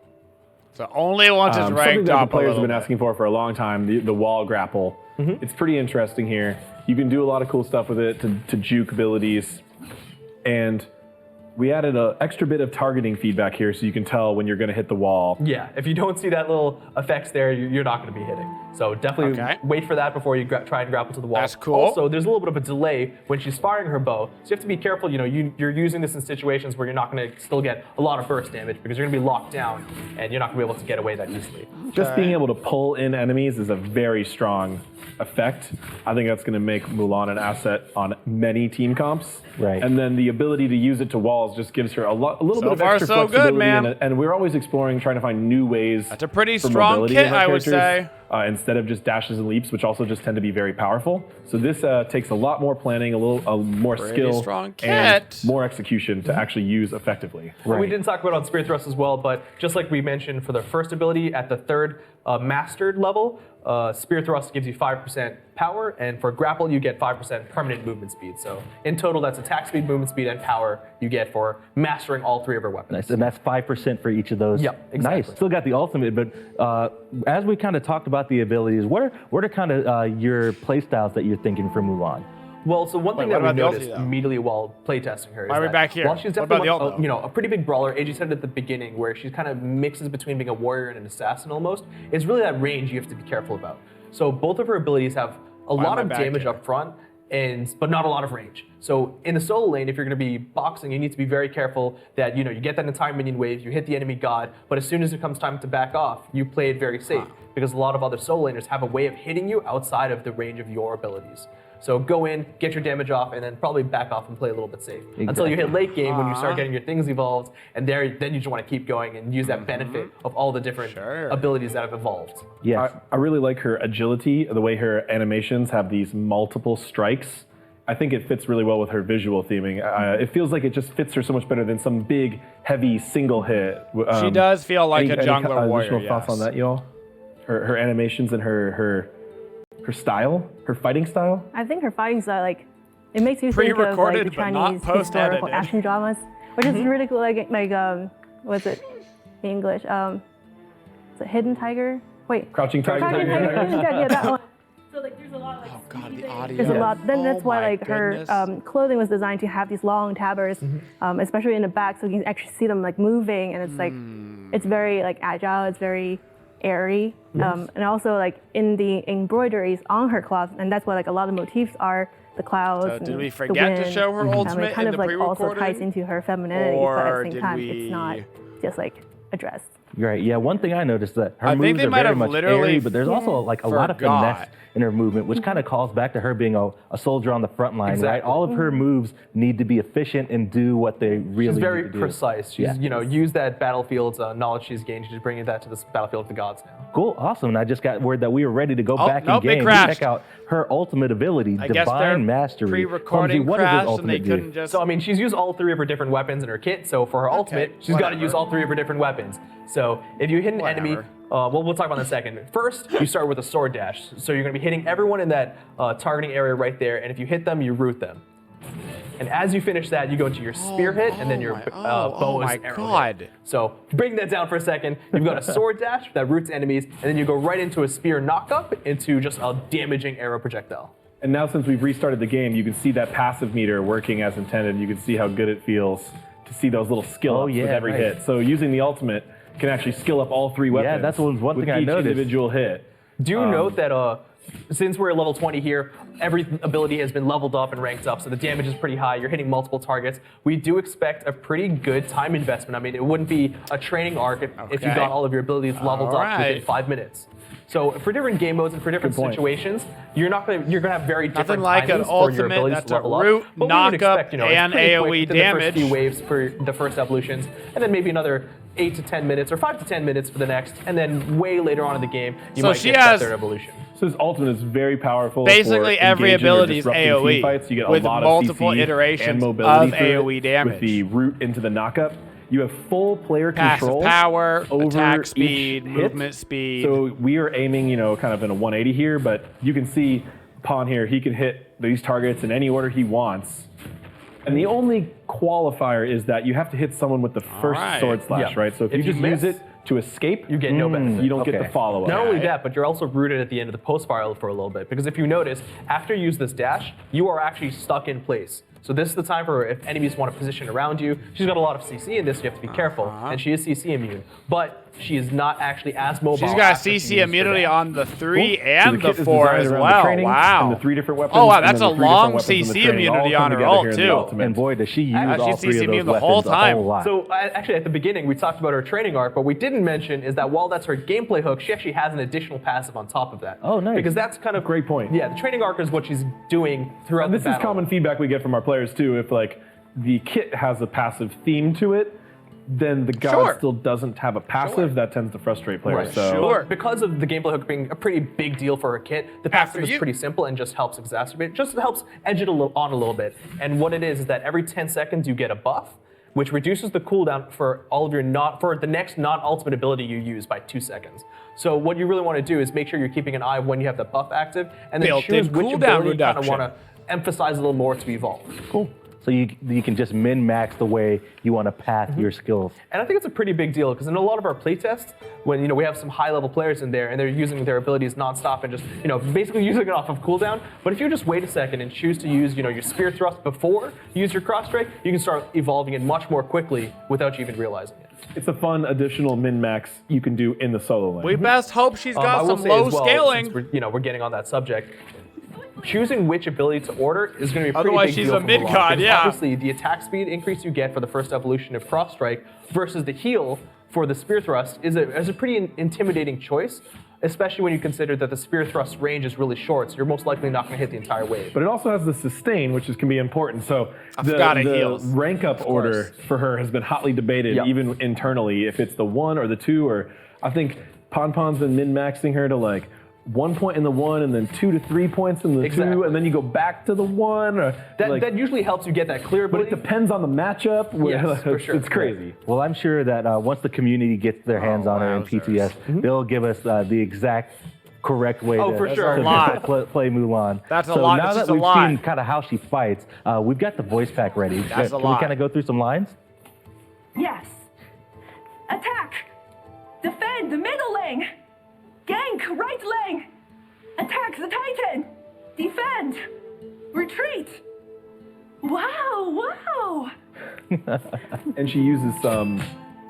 So only once it's ranked something that up the players have been asking for a long time, the wall grapple. It's pretty interesting here. You can do a lot of cool stuff with it to juke abilities. And we added an extra bit of targeting feedback here so you can tell when you're going to hit the wall. Yeah, if you don't see that little effects there, you're not going to be hitting. So definitely wait for that before you try and grapple to the wall. That's cool. Also, there's a little bit of a delay when she's firing her bow, so you have to be careful. You're using this in situations where you're not going to still get a lot of burst damage because you're going to be locked down and you're not going to be able to get away that easily. Just being able to pull in enemies is a very strong effect. I think that's going to make Mulan an asset on many team comps. Right. And then the ability to use it to walls just gives her a little bit of extra so flexibility. good, man. And we're always exploring, trying to find new ways. That's a pretty strong kit, I would say. Instead of just dashes and leaps, which also just tend to be very powerful. So this takes a lot more planning, a more skill, and more execution to actually use effectively. Right. We didn't talk about it on Spear Thrust as well, but just like we mentioned for the first ability at the third mastered level, Spear Thrust gives you 5% power, and for grapple you get 5% permanent movement speed. So in total, that's attack speed, movement speed, and power you get for mastering all 3 of her weapons. Nice, and that's 5% for each of those. Yep, exactly. Nice. Still got the ultimate, but as we kind of talked about the abilities, what are kind of your play styles that you're thinking for Mulan? Well, so one thing that we noticed immediately while playtesting her is that back here? While she's definitely a pretty big brawler, AJ said it at the beginning, where she kind of mixes between being a warrior and an assassin almost, it's really that range you have to be careful about. So both of her abilities have a lot of damage up front, but not a lot of range. So in the solo lane, if you're going to be boxing, you need to be very careful that you get that entire minion wave, you hit the enemy god, but as soon as it comes time to back off, you play it very safe, because a lot of other solo laners have a way of hitting you outside of the range of your abilities. So go in, get your damage off, and then probably back off and play a little bit safe. Until you hit late game when you start getting your things evolved, and then you just want to keep going and use that benefit of all the different abilities that have evolved. Yes. I really like her agility, the way her animations have these multiple strikes. I think it fits really well with her visual theming. It feels like it just fits her so much better than some big, heavy single hit. She does feel like a jungler warrior. Additional thoughts on that, y'all? Her animations and her style, her fighting style? I think her fighting style, it makes you think of the Chinese historical action dramas, which is really cool. What's it in English? Is it Hidden Tiger? Wait. Crouching Tiger. Yeah, that one. So there's a lot of the audio. There's a lot. Then that's why her clothing was designed to have these long tabards, especially in the back, so you can actually see them moving, and it's it's very agile. It's very airy. And also like in the embroideries on her cloth, and that's what like a lot of motifs are. The clouds. So did we and forget the to show her wind, ultimate it kind in of the like also ties pre-recording? into her femininity, but at Or the same did time, we- it's not just like addressed. Right. Yeah. One thing I noticed that her I think moves they are might very have much literally airy, but there's also like a lot of forgot. finesse in her movement, which kind of calls back to her being a soldier on the front line, right? Exactly. All of her moves need to be efficient and do what they really She's very need to do. precise. She's, used that battlefield's knowledge she's gained. She's bringing that to this battlefield of the gods now. Cool. Awesome. And I just got word that we were ready to go back no, in big game. crash. Check out her ultimate ability, I guess their Divine Mastery. pre-recording Clumsy, what does crashed his and they ultimate do? couldn't just. So, I mean, she's used all 3 of her different weapons in her kit. So, for her ultimate, she's got to use all 3 of her different weapons. So, if you hit an enemy, we'll talk about that in a second. First, you start with a sword dash. So, you're going to be hitting everyone in that targeting area right there. And if you hit them, you root them. And as you finish that, you go into your spear hit, and then your bow is arrow hit. So breaking that down for a second, you've got a sword dash that roots enemies, and then you go right into a spear knockup into just a damaging arrow projectile. And now since we've restarted the game, you can see that passive meter working as intended. You can see how good it feels to see those little skill ups with every hit. So using the ultimate can actually skill up all 3 weapons. Yeah, that's one with thing I each noticed. individual hit. Do note that since we're at level 20 here, every ability has been leveled up and ranked up, so the damage is pretty high. You're hitting multiple targets. We do expect a pretty good time investment. I mean, it wouldn't be a training arc if you got all of your abilities leveled up within 5 minutes. So for different game modes and for different situations, you're gonna have very different like an timings for your ultimate abilities that's to level a root, up. But we would knock up, expect, it's and pretty quick AoE within damage. The first few waves for the first evolutions, and then maybe another 8 to 10 minutes or 5 to 10 minutes for the next, and then way later on in the game, you might get that third evolution. So his ultimate is very powerful. Basically, for every engaging or ability is disrupting AoE team fights. You get with a lot multiple of CC iterations and mobility of through it AoE damage. With the root into the knockup, you have full player Passive control power, over attack each speed, hit. movement speed. So we are aiming, kind of in a 180 here, but you can see Pawn here, he can hit these targets in any order he wants. And the only qualifier is that you have to hit someone with the first sword slash, right? So if you just use it to escape, you get no benefit. You don't get the follow-up. Not only that, but you're also rooted at the end of the post fire for a little bit. Because if you notice, after you use this dash, you are actually stuck in place. So this is the time for if enemies want to position around you. She's got a lot of CC in this, so you have to be careful. And she is CC immune. But she is not actually as mobile. She's got CC immunity on the 3 and So the 4 as well. Wow. And the 3 different weapons. Oh, wow, and that's then a the 3 different long weapons in the CC training all immunity come on her together ult, here in the too. ultimate. And boy, does she use She's all 3 CC of immune those the whole weapons a time. whole lot. So actually, at the beginning, we talked about her training arc, but we didn't mention is that while that's her gameplay hook, she actually has an additional passive on top of that. Oh, nice. Because that's kind of Great point. Yeah, the training arc is what she's doing throughout And the this battle. is common feedback we get from our players too. If the kit has a passive theme to it, then the god still doesn't have a passive. That tends to frustrate players. Right. So But because of the gameplay hook being a pretty big deal for her kit, the passive is pretty simple and just helps exacerbate, just helps edge it a little bit. And what it is that every 10 seconds you get a buff, which reduces the cooldown for all of your for the next non-ultimate ability you use by 2 seconds. So what you really want to do is make sure you're keeping an eye when you have the buff active, and then choose which ability you kind of want to emphasize a little more to be evolved. Cool. So you can just min-max the way you want to path your skills. And I think it's a pretty big deal because in a lot of our playtests, when we have some high-level players in there and they're using their abilities nonstop and just basically using it off of cooldown. But if you just wait a second and choose to use your spear thrust before you use your cross strike, you can start evolving it much more quickly without you even realizing it. it's a fun additional min-max you can do in the solo lane. We best hope she's got I will some say low as well, scaling. since we're getting on that subject. Choosing which ability to order is going to be a pretty Otherwise, big she's deal a for mid Mulan, god, because yeah. Obviously, the attack speed increase you get for the first evolution of Cross Strike versus the heal for the Spear Thrust is a pretty intimidating choice, especially when you consider that the Spear Thrust range is really short, so you're most likely not going to hit the entire wave. But it also has the sustain, which can be important. So the heals. rank up order for her has been hotly debated, even internally, if it's the 1 or the 2, or I think Ponpon's been min-maxing her to like 1 point in the 1 and then 2 to 3 points in the 2, and then you go back to the 1. Or that usually helps you get that clear ability. But it depends on the matchup. Yes, for sure. It's crazy. Well, I'm sure that once the community gets their hands on her in PTS, they'll give us the exact correct way to play Mulan. That's a so lot. Now That's that we've a lot. seen kind of how she fights, we've got the voice pack ready. That's Can a lot. we kind of go through some lines? Yes. Attack. Defend the middle lane. Gank right lane. Attack the Titan. Defend. Retreat. Wow, wow. And she uses some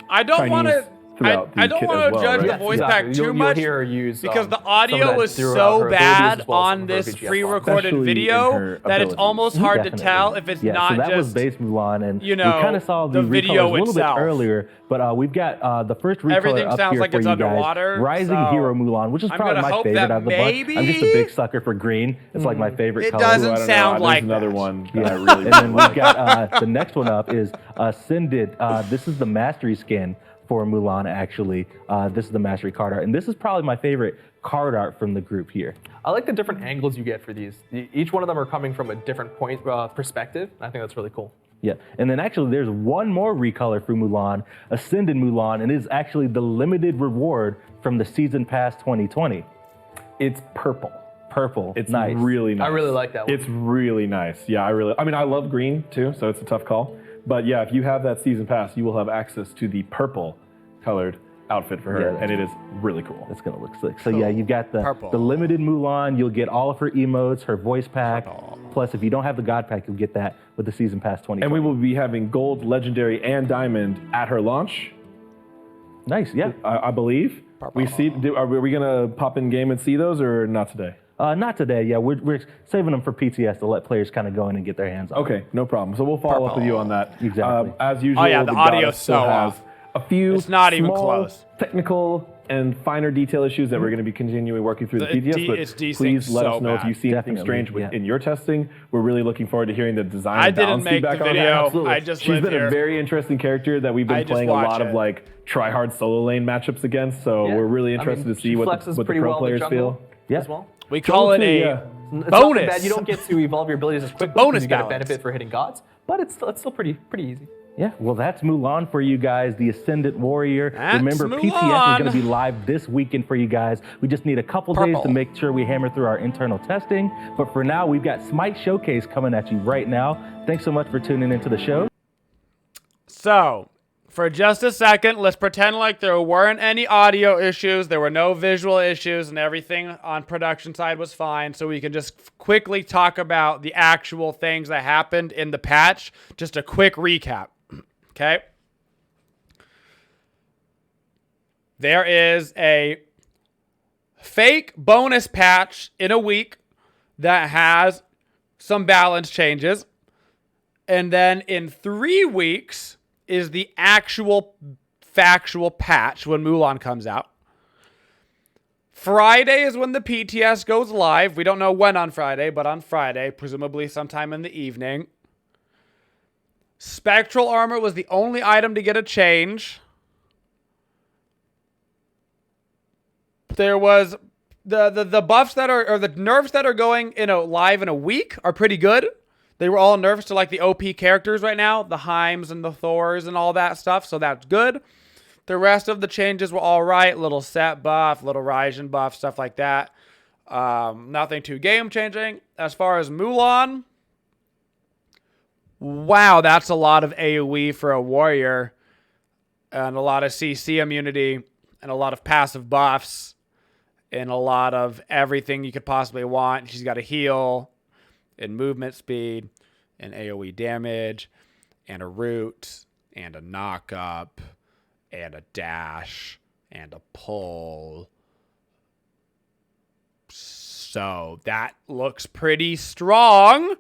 I don't want to. throughout the I don't kit want as to well, judge right? the voice Exactly. pack too You'll much hear her use, because the some of audio that was throughout so her abilities bad as well as some on of her this PTS pre-recorded Especially in video her that it's abilities. almost hard to Definitely. tell if it's Yeah, not so that was just base Mulan, and you we know, kind of saw the the video recolors a little itself. bit earlier, but we've got the first recolor Everything up sounds here like for it's you underwater, guys. Rising so Hero Mulan, which is I'm probably gonna my hope favorite that out of the bunch. I'm just a maybe- big sucker for green. It's like my favorite It color. doesn't I don't sound know. like There's another that. one. Yeah, that I really, and then really we've got the next one up is Ascended. This is the Mastery skin for Mulan, actually. This is the Mastery card art, and this is probably my favorite card art from the group here. I like the different angles you get for these. Each one of them are coming from a different point perspective. And I think that's really cool. Yeah, and then actually there's one more recolor for Mulan, Ascended Mulan, and it is actually the limited reward from the Season Pass 2020. It's purple. Purple. It's nice. really nice. I really like that one. It's really nice. Yeah, I mean, I love green too, so it's a tough call. But yeah, if you have that season pass, you will have access to the purple colored outfit for her, Yeah, and it is really cool. It's gonna look sick. So yeah, you've got the Purple. limited Mulan. You'll get all of her emotes, her voice pack. Plus, if you don't have the God pack, you'll get that with the Season Pass 2020. And we will be having gold, legendary, and diamond at her launch. Nice, yeah. I believe. We see. Are we gonna pop in game and see those, or not today? Not today. Yeah, we're saving them for PTS to let players kind of go in and get their hands on. Okay, no problem. So we'll follow up with you on that. Exactly. As usual, Oh, yeah, the goddess audio's still so has off. a few It's not even small close. technical and finer detail issues that we're going to be continuing working through the PTS. But it's desynced please let so us know if bad. you see anything Definitely, strange yeah. in your testing. We're really looking forward to hearing the design I and didn't balance make the feedback on that. video. Absolutely. I just She's live been here. a very interesting character that we've I been just playing a watch lot it. of like try-hard solo lane matchups against. So Yeah. we're really I interested mean, to see she what flexes the pretty pro well in the players jungle feel. Yeah. as well. We call it Jungle a too, yeah. It's bonus. not too bad. You don't get to evolve your abilities as quickly bonus because you get a balance. benefit for hitting gods, but it's still pretty easy. Yeah, well, that's Mulan for you guys, the Ascendant Warrior. That's Remember, PTS is Mulan. going to be live this weekend for you guys. We just need a couple days to make sure we hammer through our internal testing. But for now, we've got Smite Showcase coming at you right now. Thanks so much for tuning into the show. So, for just a second, let's pretend like there weren't any audio issues, there were no visual issues, and everything on production side was fine. So we can just quickly talk about the actual things that happened in the patch. Just a quick recap, okay? There is a fake bonus patch in a week that has some balance changes. And then in 3 weeks is the actual factual patch when Mulan comes out. Friday is when the PTS goes live. We don't know when on Friday, but on Friday, presumably sometime in the evening. Spectral Armor was the only item to get a change. There was the buffs that are, or the nerfs that are going live in a week are pretty good. They were all nerfs to like the OP characters right now, the Heims and the Thors and all that stuff, so that's good. The rest of the changes were all right. Little set buff, little Raijin buff, stuff like that. Nothing too game-changing. As far as Mulan, wow, that's a lot of AoE for a warrior. And a lot of CC immunity, and a lot of passive buffs, and a lot of everything you could possibly want. She's got a heal, and movement speed, and AoE damage, and a root, and a knock up, and a dash, and a pull. So that looks pretty strong.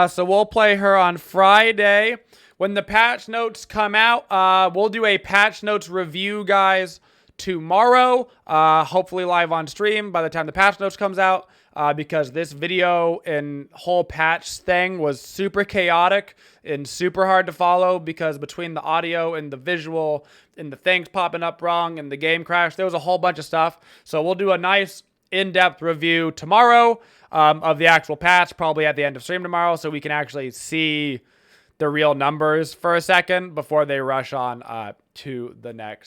So we'll play her on Friday. When the patch notes come out, we'll do a patch notes review, guys, tomorrow. Hopefully live on stream by the time the patch notes comes out. Because this video and whole patch thing was super chaotic and super hard to follow because between the audio and the visual and the things popping up wrong and the game crash, there was a whole bunch of stuff. So we'll do a nice in-depth review tomorrow of the actual patch, probably at the end of stream tomorrow, so we can actually see the real numbers for a second before they rush on to the next